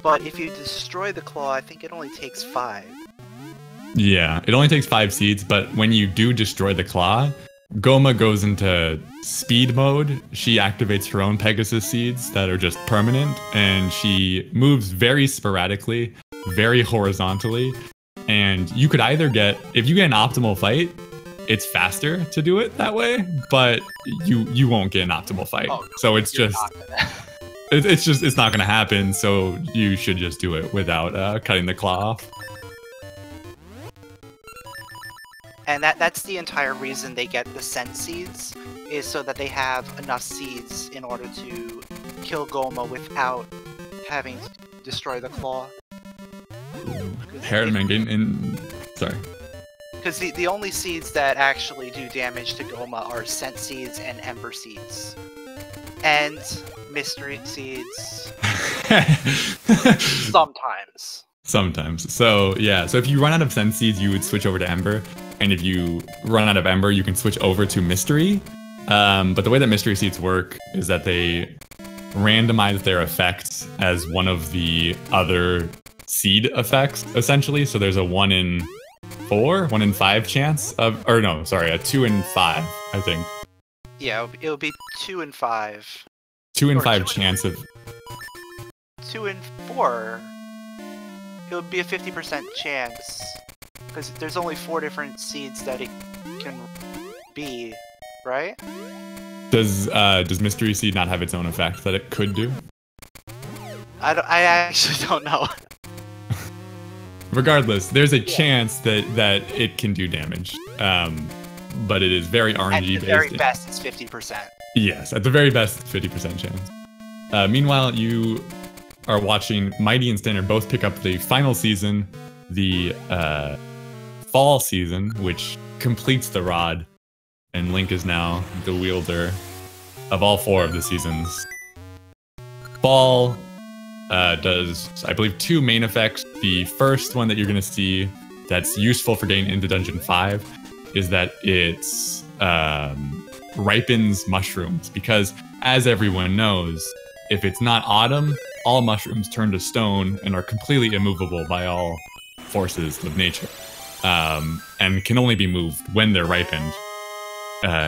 but if you destroy the claw, I think it only takes 5. Yeah, it only takes 5 seeds, but when you do destroy the claw, Goma goes into speed mode. She activates her own Pegasus seeds that are just permanent, and she moves very sporadically, very horizontally, And you could either get, if you get an optimal fight, it's faster to do it that way, but you won't get an optimal fight. Oh, so it's just it's not gonna happen. So you should just do it without cutting the claw off. And that's the entire reason they get the scent seeds, is so that they have enough seeds in order to kill Goma without having to destroy the claw. Herreteman getting in. Sorry. Because the only seeds that actually do damage to Goma are scent seeds and ember seeds. And mystery seeds. Sometimes. Sometimes. So yeah, so if you run out of scent seeds, you would switch over to ember. And if you run out of ember, you can switch over to mystery. But the way that mystery seeds work is that they randomize their effects as one of the other seed effects, essentially. So there's a 1 in 4, 1 in 5 chance of, or no, sorry, a 2 in 5, I think. Yeah, it'll be 2 in 5. 2 in 5 chance of. 2 in 4. It would be a 50% chance. Because there's only 4 different seeds that it can be, right? Does mystery seed not have its own effect that it could do? I actually don't know. Regardless, there's a chance that it can do damage, but it is very RNG based. At the very best, it's 50%. Yes, at the very best, 50% chance. Meanwhile, you are watching Mighty and Sttaner both pick up the final season, the fall season, which completes the rod, and Link is now the wielder of all 4 of the seasons. Fall does, I believe, 2 main effects. The first one that you're going to see that's useful for getting into Dungeon 5 is that it ripens mushrooms, because as everyone knows, if it's not autumn, all mushrooms turn to stone and are completely immovable by all forces of nature, and can only be moved when they're ripened,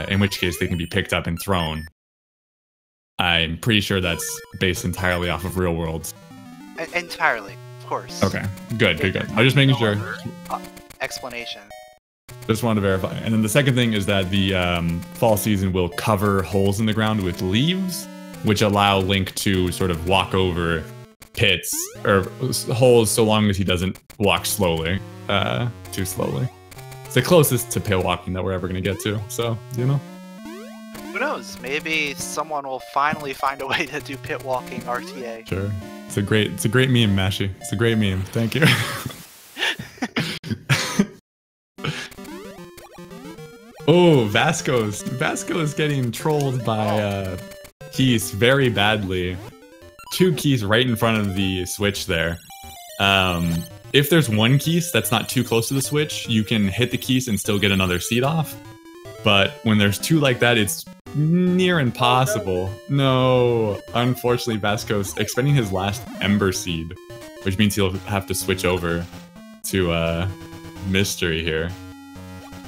in which case they can be picked up and thrown. I'm pretty sure that's based entirely off of real worlds. Entirely, of course. Okay, good. I was just making sure. Explanation. Just wanted to verify. And then the second thing is that the fall season will cover holes in the ground with leaves, which allow Link to sort of walk over pits or holes so long as he doesn't walk slowly, too slowly. It's the closest to pit walking that we're ever going to get to, so, you know. Who knows? Maybe someone will finally find a way to do pit walking RTA. Sure. It's a great meme, Mashi. It's a great meme. Thank you. Oh, Vascos. Vascos getting trolled by Keys very badly. 2 keys right in front of the switch there. If there's 1 keys that's not too close to the switch, you can hit the keys and still get another seed off. But when there's 2 like that, it's near impossible. No, unfortunately, Vascos expending his last Ember Seed, which means he'll have to switch over to Mystery here.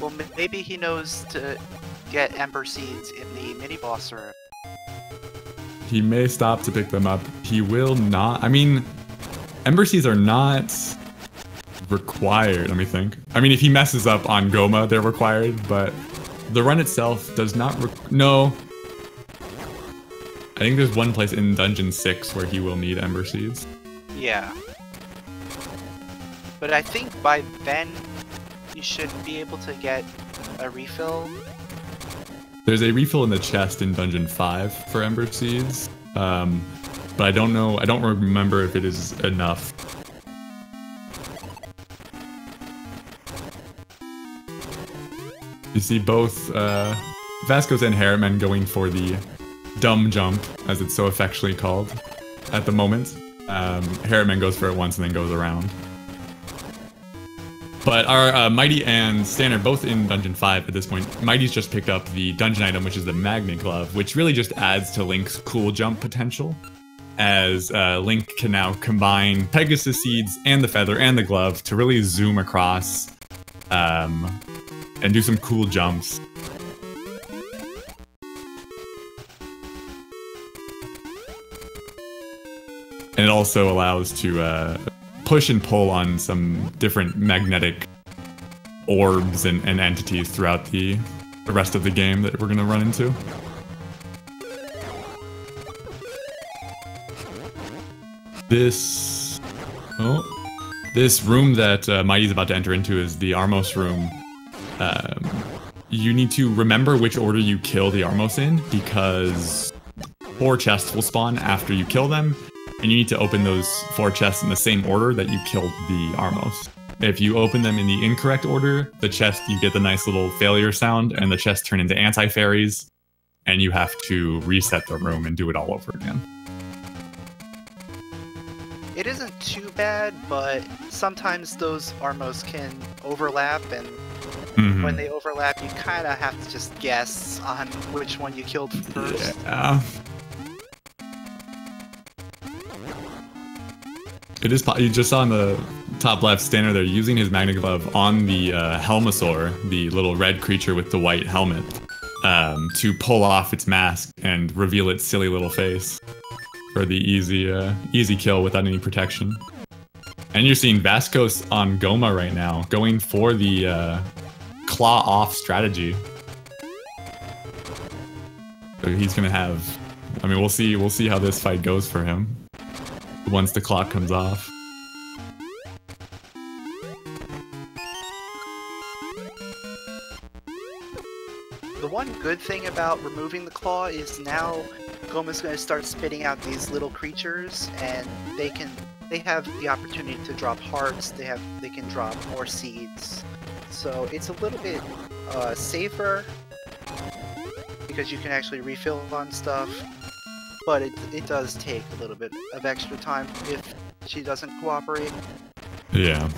Well, maybe he knows to get Ember Seeds in the mini-boss room. He may stop to pick them up. He will not. I mean, Ember Seeds are not required, let me think. I mean, if he messes up on Goma, they're required, but the run itself does not no. I think there's one place in Dungeon 6 where he will need Ember Seeds. Yeah. But I think by then, you should be able to get a refill. There's a refill in the chest in Dungeon 5 for Ember Seeds. But I don't know, I don't remember if it is enough. You see both Vascos and Herreteman going for the dumb jump, as it's so affectionately called at the moment. Herreteman goes for it once and then goes around. But our Mighty and Sttaner both in Dungeon 5 at this point. Mighty's just picked up the dungeon item, which is the Magnet Glove, which really just adds to Link's cool jump potential, as Link can now combine Pegasus Seeds and the Feather and the Glove to really zoom across and do some cool jumps. And it also allows to push and pull on some different magnetic orbs and entities throughout the rest of the game that we're going to run into. This room that Mighty's about to enter into is the Armos room. You need to remember which order you kill the Armos in, because 4 chests will spawn after you kill them, and you need to open those 4 chests in the same order that you killed the Armos. If you open them in the incorrect order, the chest, you get the nice little failure sound, and the chests turn into anti-fairies, and you have to reset the room and do it all over again. It isn't too bad, but sometimes those Armos can overlap, and when they overlap, you kind of have to just guess on which one you killed first. Yeah. It is. You just saw in the top left, Sttaner there using his Magna Glove on the Helmosaur, the little red creature with the white helmet, to pull off its mask and reveal its silly little face for the easy kill without any protection. And you're seeing Vascos on Goma right now, going for the claw off strategy. So he's gonna have. I mean, we'll see how this fight goes for him once the clock comes off. The one good thing about removing the claw is now Goma's going to start spitting out these little creatures, and they have the opportunity to drop hearts. They can drop more seeds, so it's a little bit safer because you can actually refill on stuff. But it does take a little bit of extra time if she doesn't cooperate. Yeah.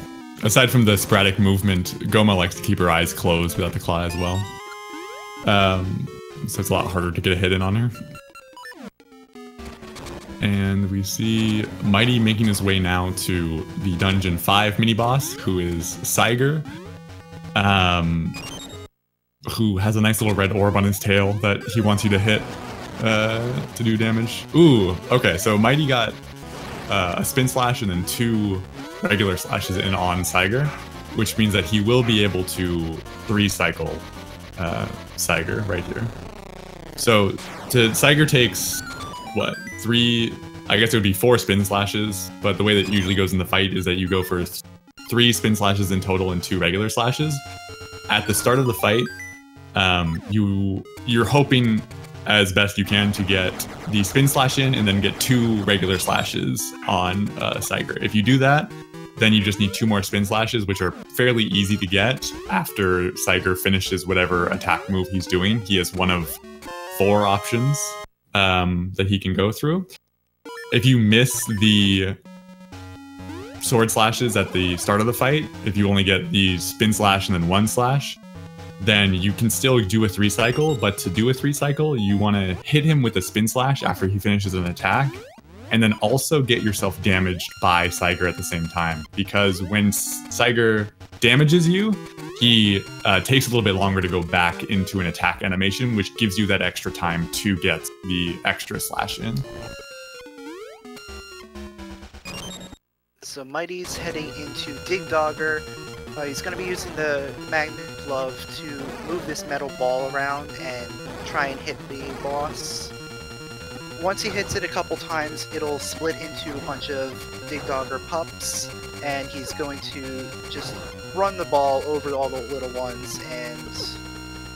Aside from the sporadic movement, Goma likes to keep her eyes closed without the claw as well. So it's a lot harder to get a hit in on her. And we see Mighty making his way now to the Dungeon 5 mini-boss, who is Saiger, who has a nice little red orb on his tail that he wants you to hit to do damage. Ooh, okay, so Mighty got a spin slash and then 2 regular slashes in on Saiger, which means that he will be able to 3-cycle Saiger right here. So Saiger takes, what, 3, I guess it would be 4 spin slashes, but the way that it usually goes in the fight is that you go for 3 spin slashes in total and 2 regular slashes. At the start of the fight, you're hoping as best you can to get the spin slash in and then get 2 regular slashes on Saiger. If you do that, then you just need 2 more spin slashes, which are fairly easy to get after Saiger finishes whatever attack move he's doing. He has one of 4 options that he can go through. If you miss the sword slashes at the start of the fight, if you only get the spin slash and then 1 slash, then you can still do a 3-cycle, but to do a 3-cycle, you want to hit him with a spin slash after he finishes an attack, and then also get yourself damaged by Saiger at the same time, because when Saiger damages you, he takes a little bit longer to go back into an attack animation, which gives you that extra time to get the extra slash in. So Mighty's heading into Dig Dogger. He's going to be using the Magnet Glove to move this metal ball around and try and hit the boss. Once he hits it a couple times, it'll split into a bunch of Dig Dogger pups, and he's going to just run the ball over all the little ones and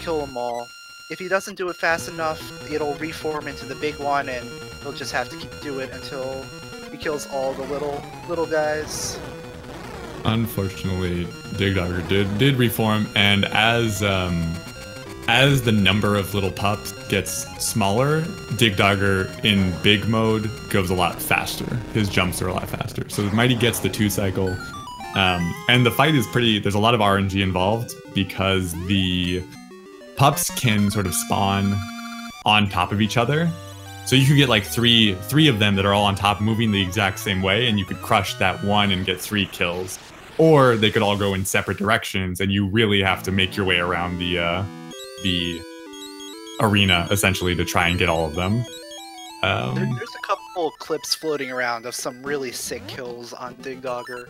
kill them all. If he doesn't do it fast enough, it'll reform into the big one, and he'll just have to do it until he kills all the little guys. Unfortunately, Dig Dogger did reform, and as the number of little pups gets smaller, Dig Dogger in big mode goes a lot faster. His jumps are a lot faster. So Mighty gets the 2-cycle, and the fight is pretty. There's a lot of RNG involved because the pups can sort of spawn on top of each other. So you could get like three of them that are all on top moving the exact same way, and you could crush that one and get 3 kills. Or they could all go in separate directions, and you really have to make your way around the arena, essentially, to try and get all of them. There's a couple clips floating around of some really sick kills on Dig Dogger,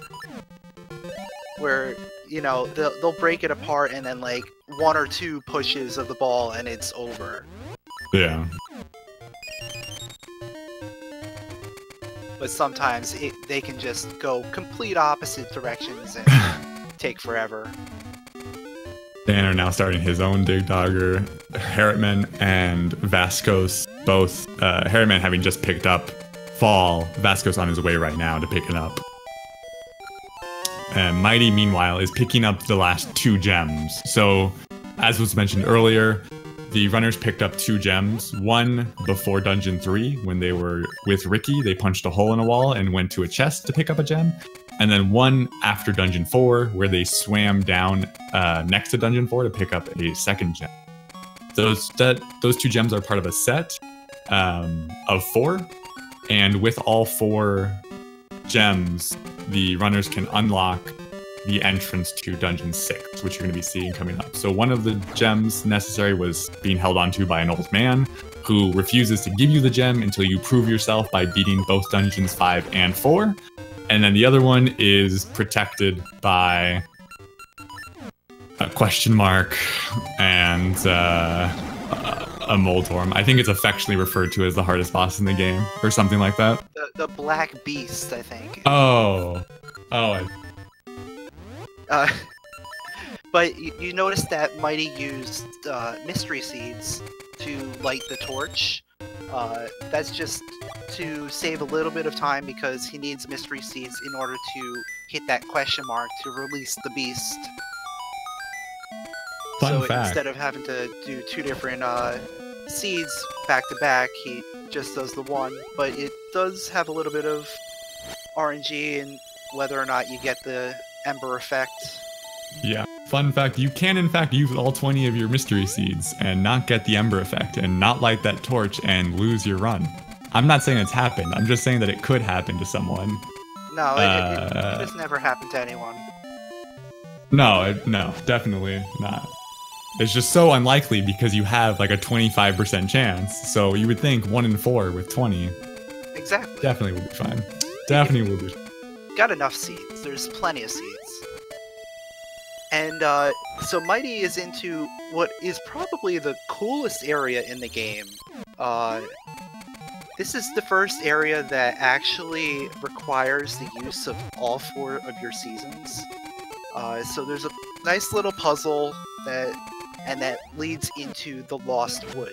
where, you know, they'll break it apart and then like 1 or 2 pushes of the ball and it's over. Yeah. But sometimes they can just go complete opposite directions and take forever. Sttaner now starting his own Dig Dogger. Herreteman and Vascos both, Herreteman having just picked up Fall, Vascos on his way right now to pick it up. And Mighty, meanwhile, is picking up the last 2 gems. So, as was mentioned earlier, the runners picked up 2 gems. One before Dungeon 3, when they were with Ricky, they punched a hole in a wall and went to a chest to pick up a gem. And then one after Dungeon 4, where they swam down next to Dungeon 4 to pick up a second gem. Those 2 gems are part of a set of 4. And with all 4 gems, the runners can unlock the entrance to Dungeon 6, which you're going to be seeing coming up. So one of the gems necessary was being held onto by an old man who refuses to give you the gem until you prove yourself by beating both Dungeons 5 and 4. And then the other one is protected by a question mark and a Moldorm. I think it's affectionately referred to as the hardest boss in the game, or something like that. The Black Beast, I think. Oh. But you notice that Mighty used Mystery Seeds to light the torch. That's just to save a little bit of time because he needs Mystery Seeds in order to hit that question mark to release the beast. Fun fact. Instead of having to do 2 different seeds back to back, he just does the one. But it does have a little bit of RNG in whether or not you get the Ember effect. Yeah. Fun fact, you can in fact use all 20 of your Mystery Seeds and not get the Ember effect and not light that torch and lose your run. I'm not saying it's happened, I'm just saying that it could happen to someone. No, it has never happened to anyone. No, definitely not. It's just so unlikely because you have like a 25% chance, so you would think 1 in 4 with 20. Exactly. Definitely will be fine. Definitely will be. Got enough seeds. There's plenty of seeds. And so Mighty is into what is probably the coolest area in the game. This is the first area that actually requires the use of all 4 of your seasons. So there's a nice little puzzle that leads into the Lost Woods.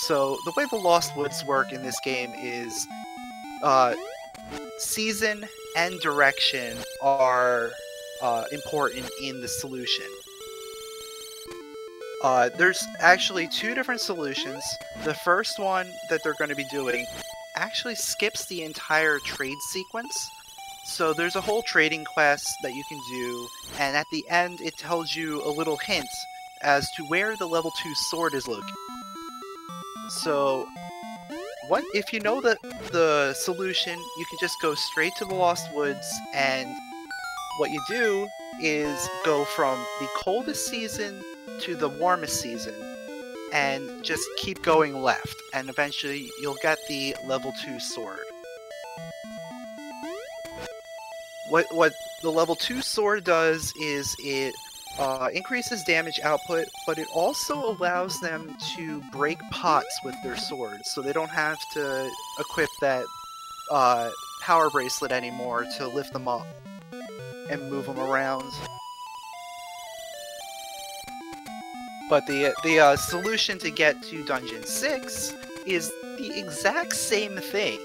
So the way the Lost Woods work in this game is season and direction are important in the solution. There's actually 2 different solutions. The first one that they're going to be doing actually skips the entire trade sequence. So there's a whole trading quest that you can do, and at the end it tells you a little hint as to where the level 2 sword is located. So if you know the solution, you can just go straight to the Lost Woods, and what you do is go from the coldest season to the warmest season, and just keep going left, and eventually you'll get the level 2 sword. What the level 2 sword does is it increases damage output, but it also allows them to break pots with their swords, so they don't have to equip that power bracelet anymore to lift them up and move them around. But the solution to get to Dungeon 6 is the exact same thing,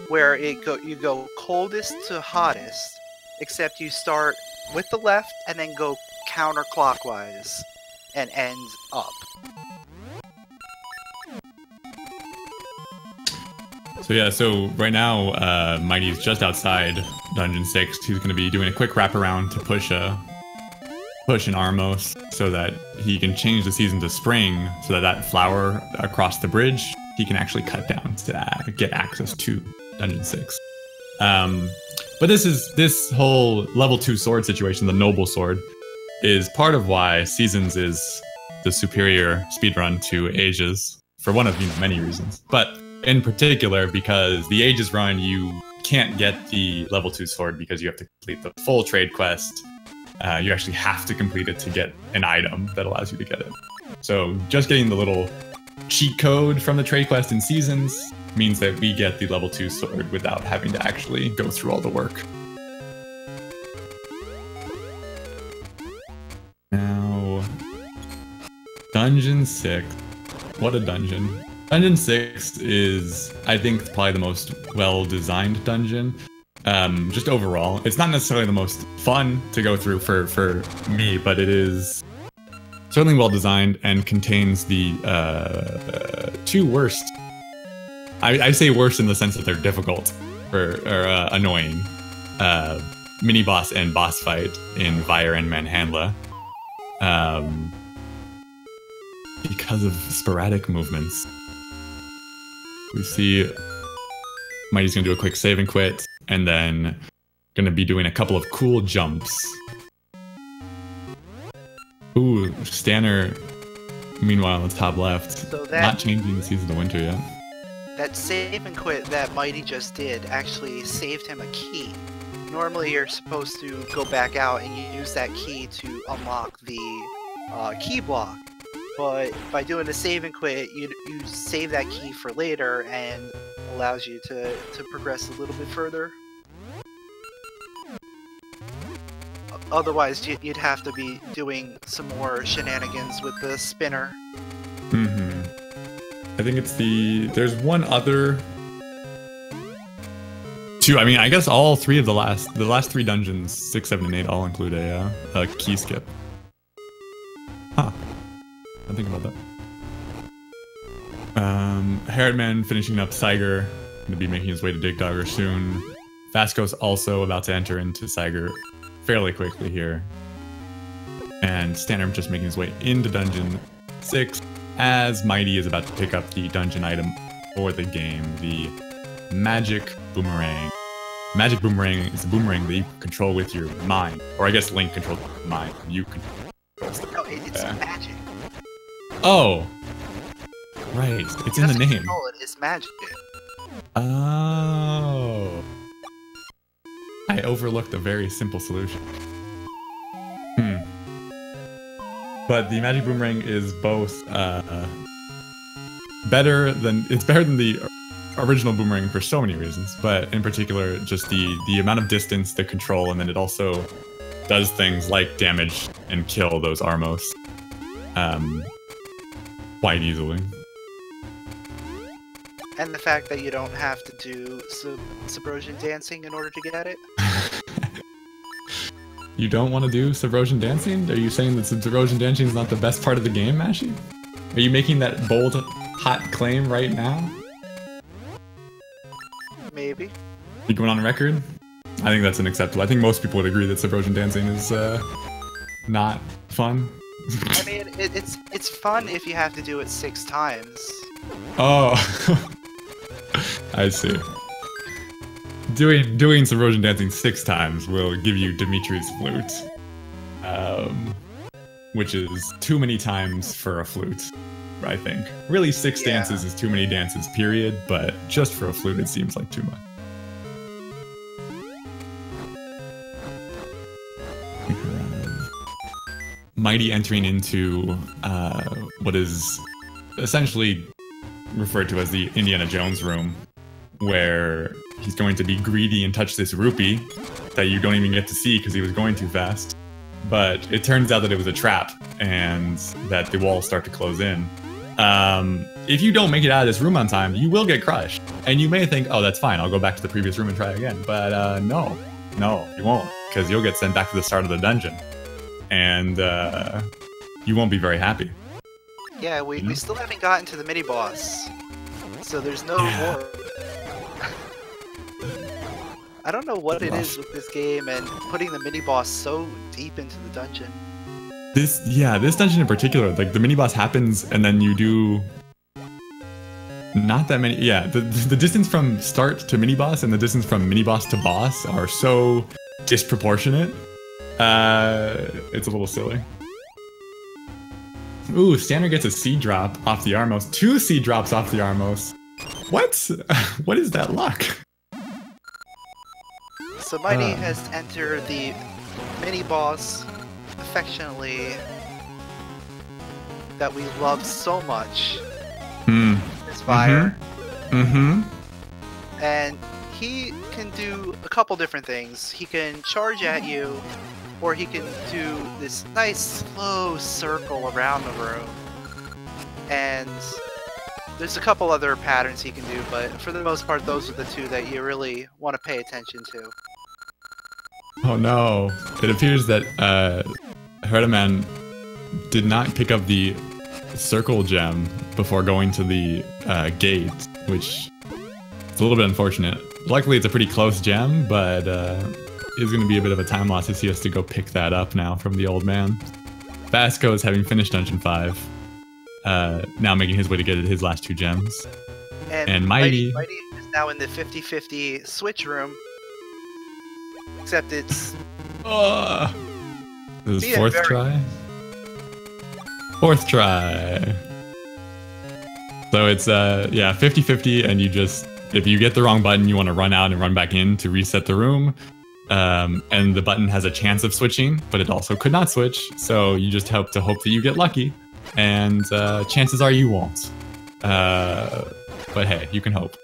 where you go coldest to hottest, except you start with the left and then go counterclockwise and end up. So right now, Mighty's just outside Dungeon 6. He's going to be doing a quick wraparound to push an Armos so that he can change the season to spring, so that flower across the bridge he can actually cut down to get access to Dungeon 6. But this whole level 2 sword situation, the Noble Sword, is part of why Seasons is the superior speedrun to Asia's for one of many reasons, but in particular because the age is run, you can't get the level 2 sword because you have to complete the full trade quest. You actually have to complete it to get an item that allows you to get it. So just getting the little cheat code from the trade quest in Seasons means that we get the level 2 sword without having to actually go through all the work. Now, Dungeon 6. What a dungeon. Dungeon 6 is, I think, probably the most well-designed dungeon. Just overall. It's not necessarily the most fun to go through for me, but it is certainly well-designed and contains the 2 worst. I say worst in the sense that they're difficult or annoying. Mini-boss and boss fight in Vire and Manhandla. Because of sporadic movements. We see Mighty's gonna do a quick save and quit, and then gonna be doing a couple of cool jumps. Ooh, Sttaner, meanwhile, on the top left, so that, not changing the Season of Winter yet. That save and quit that Mighty just did actually saved him a key. Normally you're supposed to go back out and you use that key to unlock the key block. But by doing a save and quit, you save that key for later and allows you to progress a little bit further. Otherwise, you'd have to be doing some more shenanigans with the spinner. Mm-hmm. I think it's there's one other... I mean, I guess all 3 of the last 3 dungeons, 6, 7, and 8, all include a key skip. Huh. I think about that. Herreteman finishing up Saiger, going to be making his way to Dig Dogger soon. Vascos also about to enter into Saiger fairly quickly here. And Sttaner just making his way into Dungeon 6 as Mighty is about to pick up the dungeon item for the game, the Magic Boomerang. Magic Boomerang is a boomerang that you control with your mind. Or I guess Link controls your mind. You control No, it's magic. Oh! Right, it's in the name. It's magic. Oh. I overlooked a very simple solution. But the Magic Boomerang is both better than the original Boomerang for so many reasons, but in particular just the amount of distance, the control, and then it also does things like damage and kill those Armos quite easily. And the fact that you don't have to do Subrosion dancing in order to get it. You don't want to do Subrosion dancing? Are you saying that Subrosion dancing is not the best part of the game, Mashi? Are you making that bold, hot claim right now? Maybe. You going on record? I think that's unacceptable. I think most people would agree that Subrosion dancing is not fun. I mean, it's fun if you have to do it 6 times. Oh, I see. Doing Subrosion dancing 6 times will give you Dimitri's flute, which is too many times for a flute, I think. Really, 6 dances is too many dances, period, but just for a flute it seems like too much. Mighty entering into what is essentially referred to as the Indiana Jones room, where he's going to be greedy and touch this rupee that you don't even get to see because he was going too fast. But it turns out that it was a trap and that the walls start to close in. If you don't make it out of this room on time, you will get crushed. And you may think, oh, that's fine, I'll go back to the previous room and try again. But no, you won't, because you'll get sent back to the start of the dungeon. And you won't be very happy. Yeah, we still haven't gotten to the mini-boss. So there's no reward. I don't know what it is with this game and putting the mini-boss so deep into the dungeon. This dungeon in particular, like the mini-boss happens and then you do not that many. Yeah, the distance from start to mini-boss and the distance from mini-boss to boss are so disproportionate. It's a little silly. Ooh, Sttaner gets a C drop off the Armos. 2 C drops off the Armos. What? What is that luck? So Mighty has entered the mini-boss, affectionately, that we love so much. His fire. And he can do a couple different things. He can charge at you, or he can do this nice slow circle around the room. And there's a couple other patterns he can do, but for the most part, those are the two that you really want to pay attention to. Oh no. It appears that Herreteman did not pick up the circle gem before going to the gate, which is a little bit unfortunate. Luckily, it's a pretty close gem, but it's going to be a bit of a time loss if he has to go pick that up now from the old man. Vascos, having finished Dungeon 5, now making his way to get his last 2 gems. And Mighty is now in the 50-50 switch room. Except it's... This is 4th try? 4th try. So it's, yeah, 50-50, and you just... If you get the wrong button, you want to run out and run back in to reset the room. And the button has a chance of switching, but it also could not switch. So you just hope that you get lucky. And chances are you won't. But hey, you can hope.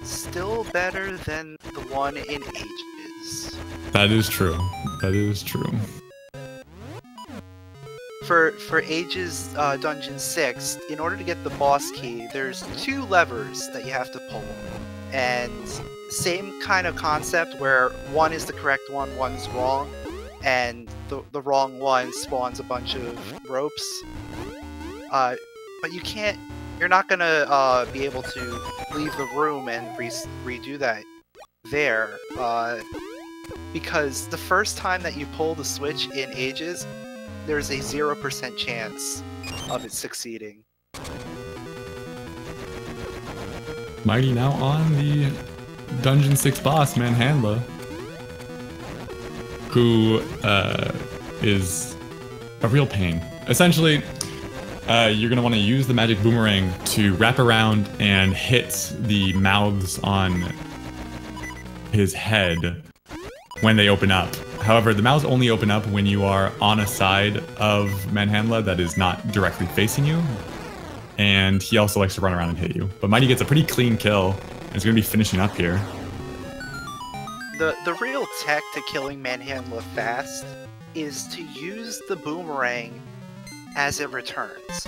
Still better than the one in Ages. That is true. That is true. For Ages Dungeon 6, in order to get the boss key, there's 2 levers that you have to pull. And same kind of concept where one is the correct one, one's wrong, and the wrong one spawns a bunch of ropes. But you're not gonna be able to leave the room and redo that there, because the first time that you pull the switch in Ages, there's a 0% chance of it succeeding. Mighty now on the Dungeon 6 boss, Manhandla, who is a real pain. Essentially, you're going to want to use the magic boomerang to wrap around and hit the mouths on his head when they open up. However, the mouths only open up when you are on a side of Manhandla that is not directly facing you. And he also likes to run around and hit you. But Mighty gets a pretty clean kill, and is going to be finishing up here. The real tech to killing Manhandla fast is to use the boomerang as it returns.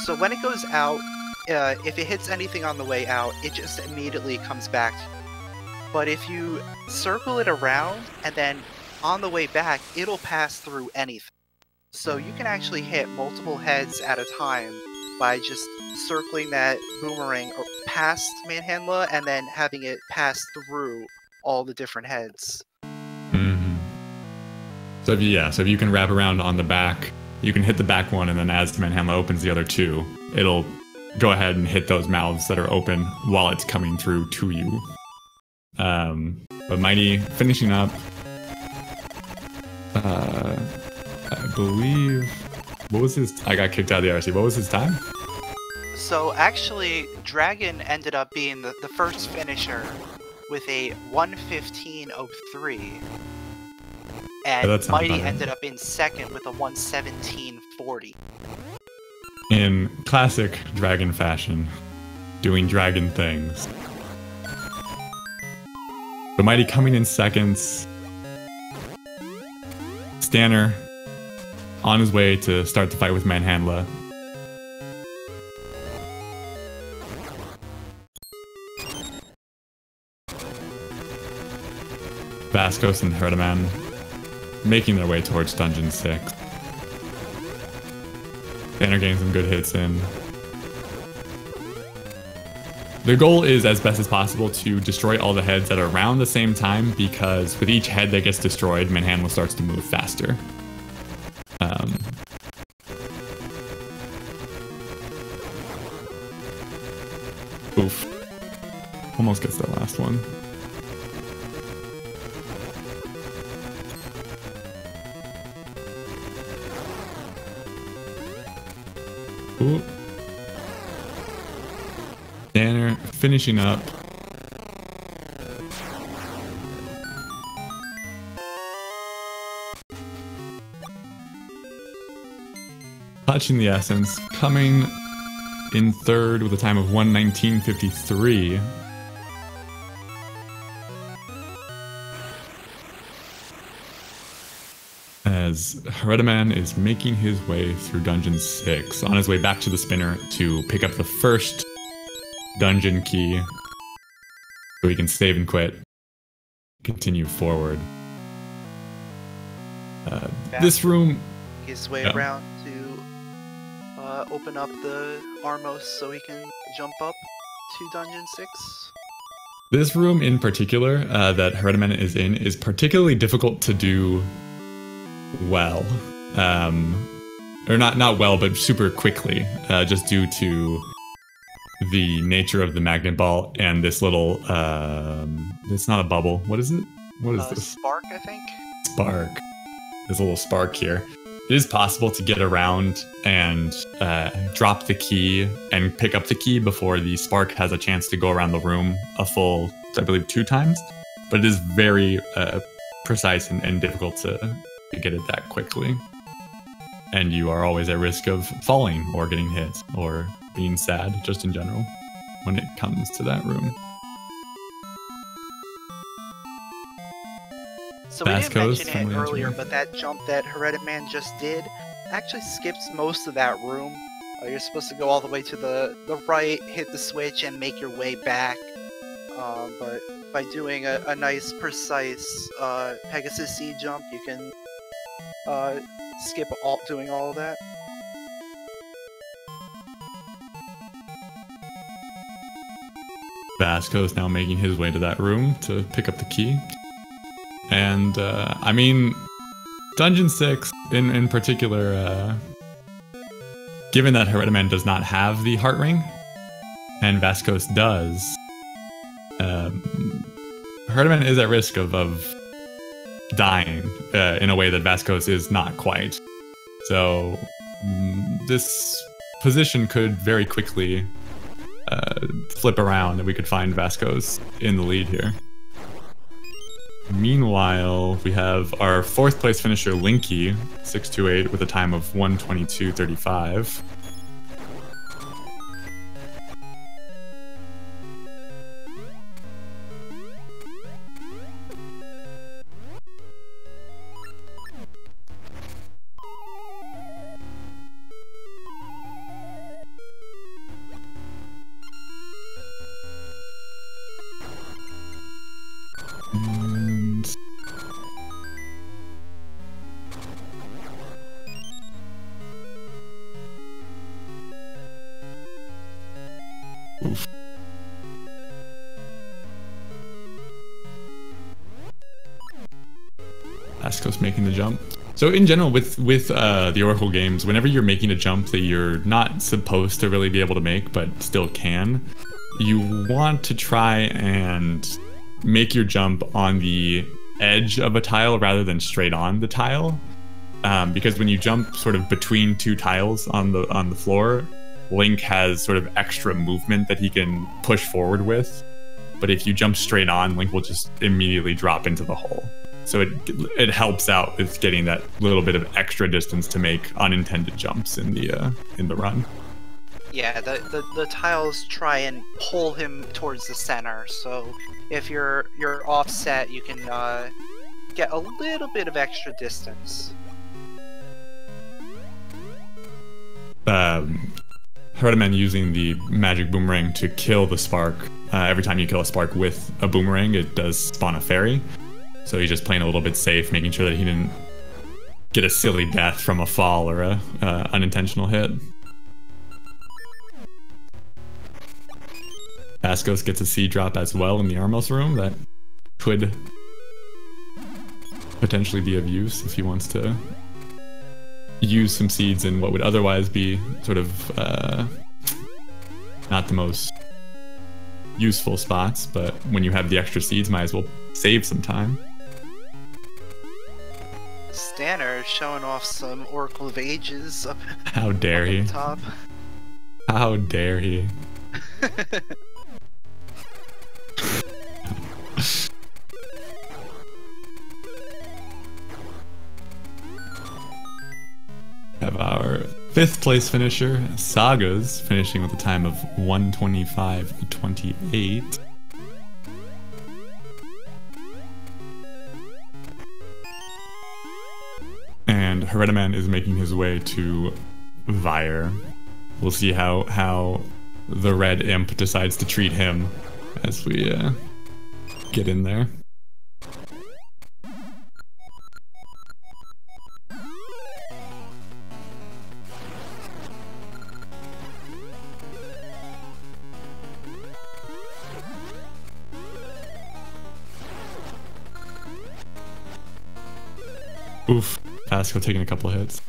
So when it goes out, if it hits anything on the way out, it just immediately comes back. But if you circle it around, and then on the way back, it'll pass through anything. So you can actually hit multiple heads at a time by just circling that boomerang past Manhandla and then having it pass through all the different heads. Mm-hmm. So if you can wrap around on the back, you can hit the back one, and then as Manhandla opens the other 2, it'll go ahead and hit those mouths that are open while it's coming through to you. But Mighty finishing up. I believe... What was his... I got kicked out of the RC. What was his time? So actually, Dragon ended up being the first finisher with a 1:15.03. And Mighty ended up in second with a 1:17.40. In classic Dragon fashion, doing Dragon things. But Mighty coming in seconds. Sttaner on his way to start the fight with Manhandla. Vascos and Herreteman making their way towards Dungeon 6. Sttaner getting some good hits in. The goal is, as best as possible, to destroy all the heads at around the same time, because with each head that gets destroyed, Manhandla starts to move faster. Oof. Almost gets that last one. Ooh. Sttaner finishing up. Touching the essence, coming in third with a time of 1:19:53. As Herreteman is making his way through Dungeon 6, on his way back to the spinner to pick up the first dungeon key so he can save and quit, continue forward. This room... His way around to open up the Armos so he can jump up to Dungeon 6. This room in particular that Herreteman is in is particularly difficult to do well. Or not well, but super quickly, just due to the nature of the magnet ball and this little, it's not a bubble. What is it? What is this? Spark, I think? Spark. There's a little spark here. It is possible to get around and drop the key and pick up the key before the spark has a chance to go around the room a full, I believe, 2 times. But it is very precise and difficult to get it that quickly. And you are always at risk of falling or getting hit or being sad, just in general, when it comes to that room. So we didn't Vascos mention it earlier, but that jump that Herreteman just did actually skips most of that room. You're supposed to go all the way to the right, hit the switch, and make your way back. But by doing a nice, precise Pegasus C jump, you can skip doing all of that. Vascos now making his way to that room to pick up the key. And, I mean, Dungeon 6 in particular, given that Herreteman does not have the heart ring, and Vascos does, Herreteman is at risk of dying in a way that Vascos is not quite. So, this position could very quickly flip around and we could find Vascos in the lead here. Meanwhile, we have our 4th place finisher, Linky, 628, with a time of 1:22:35. Oof. Vascos making the jump. So in general, with the Oracle games, whenever you're making a jump that you're not supposed to really be able to make, but still can, you want to try and make your jump on the edge of a tile rather than straight on the tile. Because when you jump sort of between 2 tiles on the floor, Link has sort of extra movement that he can push forward with. But if you jump straight on, Link will just immediately drop into the hole. So it helps out with getting that little bit of extra distance to make unintended jumps in the run. Yeah, the tiles try and pull him towards the center. So if you're offset, you can get a little bit of extra distance. Herreteman using the magic boomerang to kill the spark. Every time you kill a spark with a boomerang, it does spawn a fairy. So he's just playing a little bit safe, making sure that he didn't get a silly death from a fall or a unintentional hit. Vascos gets a C drop as well in the Armos room. That could potentially be of use if he wants to use some seeds in what would otherwise be sort of not the most useful spots, but when you have the extra seeds, might as well save some time. Sttaner showing off some Oracle of Ages up, How dare he? top. How dare he? Have our 5th place finisher, Sagas, finishing with a time of 1:25:28. And Herreteman is making his way to Vire. We'll see how the red imp decides to treat him as we get in there. Oof, Vasco taking a couple of hits.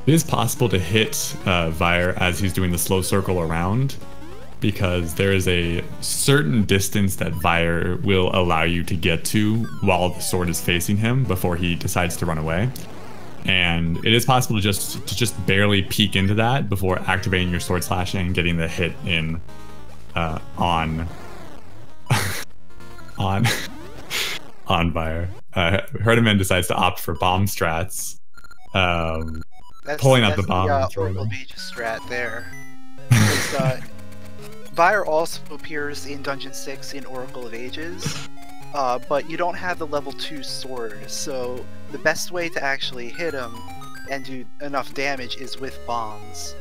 It is possible to hit Vire as he's doing the slow circle around, because there is a certain distance that Vire will allow you to get to while the sword is facing him before he decides to run away. And it is possible to just barely peek into that before activating your sword slashing and getting the hit in on Vire. Herreteman decides to opt for bomb strats. Pulling out the bomb. That's the Oracle of Ages strat there. Vire also appears in Dungeon 6 in Oracle of Ages, but you don't have the level 2 sword, so the best way to actually hit him and do enough damage is with bombs.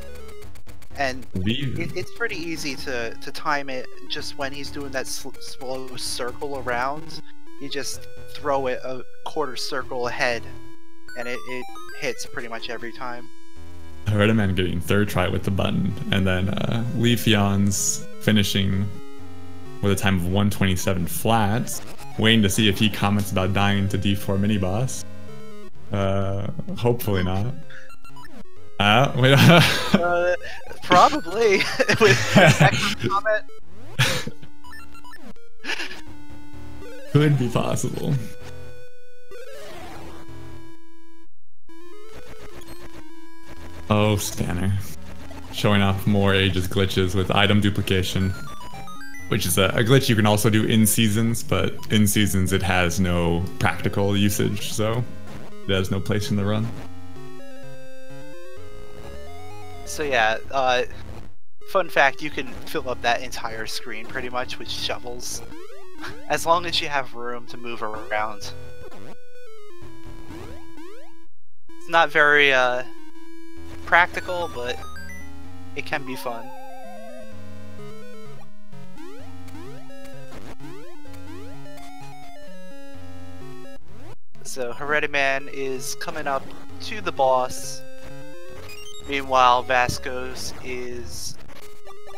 And it's pretty easy to time it just when he's doing that slow circle around. You just throw it a quarter circle ahead, and it hits pretty much every time. Herreteman getting 3rd try with the button, and then Leafeon's finishing with a time of 1:27 flat. Waiting to see if he comments about dying to D4 mini boss. Hopefully not. Wait. Probably. With comment. Could be possible. Oh, Sttaner. Showing off more Ages glitches with item duplication, which is a glitch you can also do in seasons, but in seasons it has no practical usage, so it has no place in the run. So yeah, fun fact, you can fill up that entire screen pretty much with shovels, as long as you have room to move around. It's not very practical, but it can be fun. So Herreteman is coming up to the boss. Meanwhile, Vascos is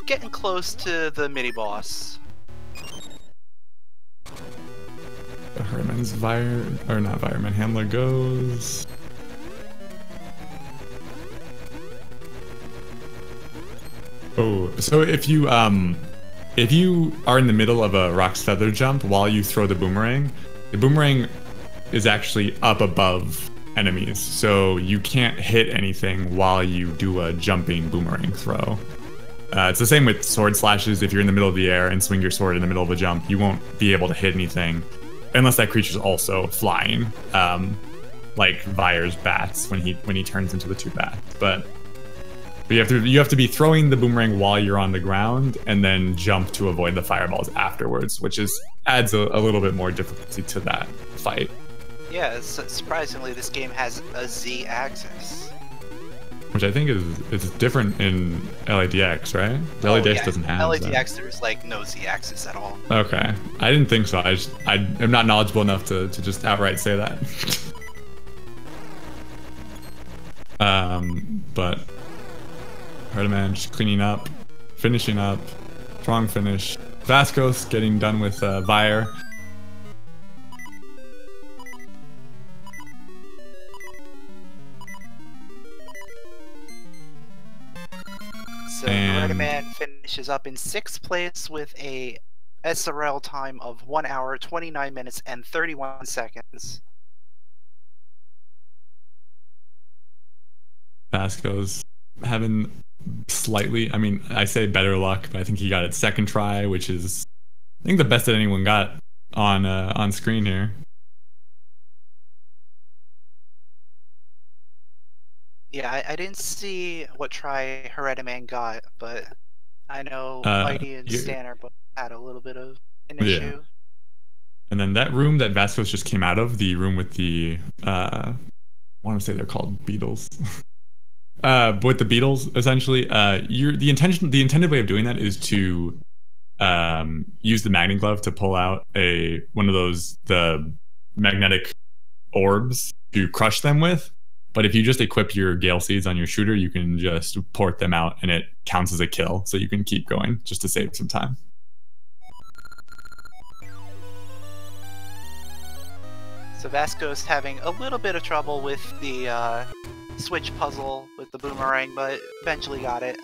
getting close to the mini-boss. Herreteman's handler goes. Oh, so if you are in the middle of a Rock's Feather jump while you throw the boomerang is actually up above enemies, so you can't hit anything while you do a jumping boomerang throw. It's the same with sword slashes. If you're in the middle of the air and swing your sword in the middle of a jump, you won't be able to hit anything unless that creature's also flying, like Vire's bats when he turns into the 2 bats. But you have to be throwing the boomerang while you're on the ground and then jump to avoid the fireballs afterwards, which adds a little bit more difficulty to that fight. Yeah, surprisingly, this game has a Z-axis. Which I think is different in LADX, right? LADX doesn't have LADX, there's like no Z-axis at all. Okay, I didn't think so. I am not knowledgeable enough to just outright say that. But Herreteman just cleaning up, finishing up, strong finish. Vascos getting done with Vire. So Herreteman finishes up in 6th place with a SRL time of 1 hour, 29 minutes, and 31 seconds. Vascos having slightly, I mean, I say better luck, but I think he got it second try, which is, I think, the best that anyone got on screen here. Yeah, I didn't see what try Herreteman got, but I know Mighty and Stanner both had a little bit of an issue. Yeah. And then that room that Vascos just came out of, the room with the, I want to say they're called beetles. With the beetles, essentially, the intended way of doing that is to use the magnet glove to pull out one of the magnetic orbs to crush them with. But if you just equip your Gale Seeds on your shooter, you can just port them out and it counts as a kill, so you can keep going just to save some time. So Vasco's having a little bit of trouble with the switch puzzle with the boomerang, but eventually got it.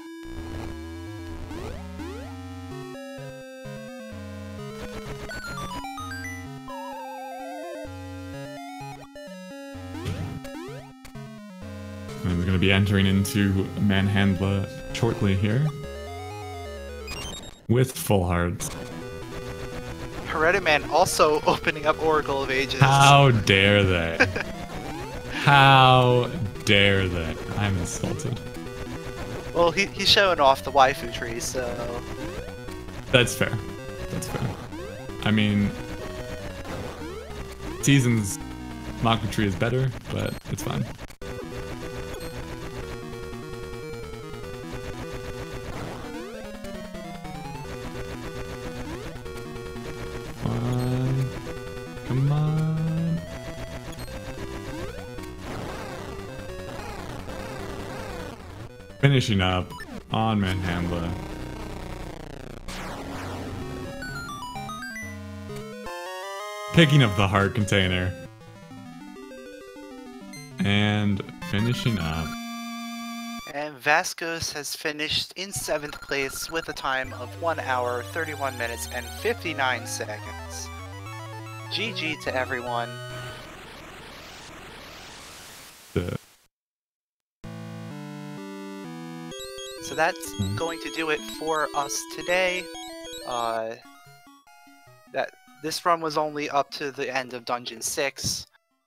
And we're going to be entering into Manhandla shortly here with full hearts. Herreteman also opening up Oracle of Ages. How dare they? How dare they? I'm insulted. Well, he's showing off the waifu tree, so... That's fair. That's fair. I mean, Seasons Maku tree is better, but it's fine. Come on. Finishing up on Manhandla. Picking up the heart container. And finishing up. And Vascos has finished in 7th place with a time of 1 hour, 31 minutes, and 59 seconds. GG to everyone. So that's going to do it for us today. This run was only up to the end of Dungeon 6.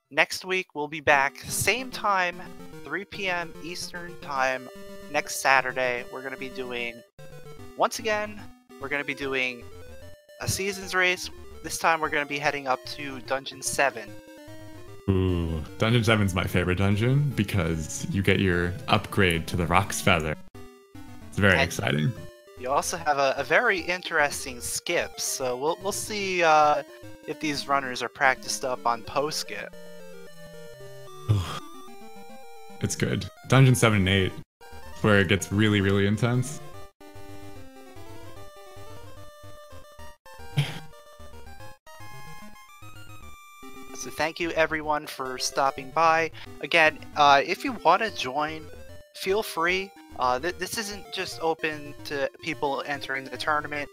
Next week we'll be back, same time, 3 p.m. Eastern Time, next Saturday. We're going to be doing, once again, we're going to be doing a Seasons race. This time we're going to be heading up to Dungeon 7. Ooh, Dungeon 7's my favorite dungeon because you get your upgrade to the Rock's Feather. It's very exciting. You also have a very interesting skip, so we'll see if these runners are practiced up on post-skip. It's good. Dungeon 7 and 8, where it gets really, really intense. So thank you everyone for stopping by. Again, if you want to join, feel free. This isn't just open to people entering the tournament.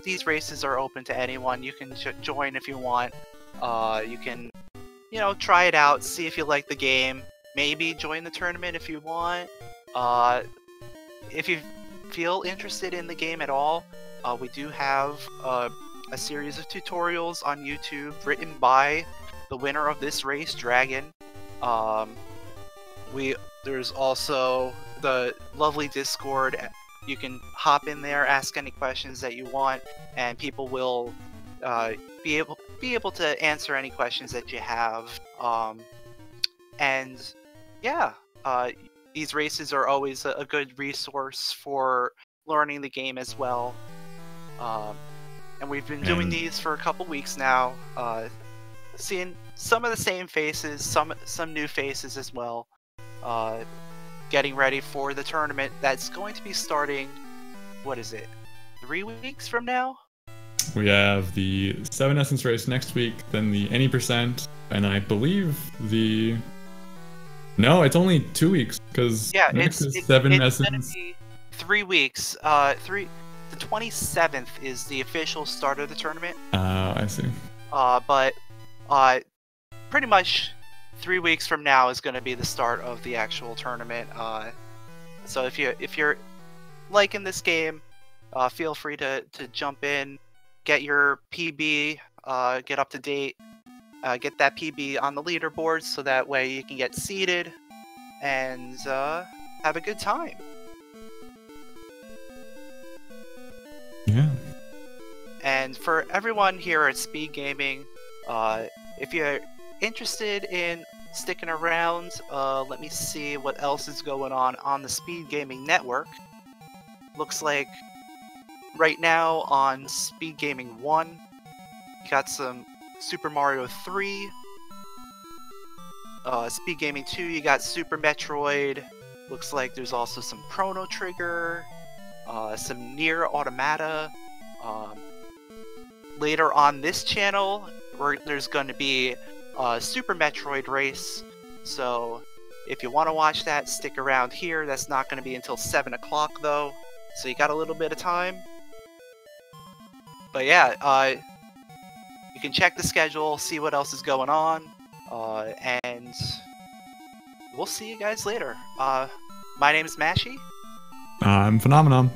These races are open to anyone. You can join if you want. You can, try it out, see if you like the game. Maybe join the tournament if you want. If you feel interested in the game at all, we do have a series of tutorials on YouTube written by the winner of this race, Dragon. There's also the lovely Discord. You can hop in there, ask any questions that you want, and people will be able to answer any questions that you have. And yeah, these races are always a good resource for learning the game as well. And we've been doing these for a couple weeks now, seeing some of the same faces, some new faces as well. Getting ready for the tournament that's going to be starting, what is it, 3 weeks from now? We have the 7 Essence race next week, then the Any Percent, and I believe no, it's only 2 weeks, because next is 7 Essence. It's going to be 3 weeks. The 27th is the official start of the tournament. I see. But pretty much 3 weeks from now is going to be the start of the actual tournament. So if you're liking this game, feel free to jump in, get your PB, get up to date, get that PB on the leaderboard so that way you can get seeded and have a good time. Yeah. And for everyone here at Speed Gaming, if you're interested in sticking around, let me see what else is going on the Speed Gaming Network. Looks like right now on Speed Gaming 1, you got some Super Mario 3. Speed Gaming 2, you got Super Metroid. Looks like there's also some Chrono Trigger, some Nier Automata. Later on this channel, there's going to be a Super Metroid race. So if you want to watch that, stick around here. That's not going to be until 7 o'clock though. So you got a little bit of time. But yeah, you can check the schedule, see what else is going on. And we'll see you guys later. My name is Mashy. I'm Phenomenon.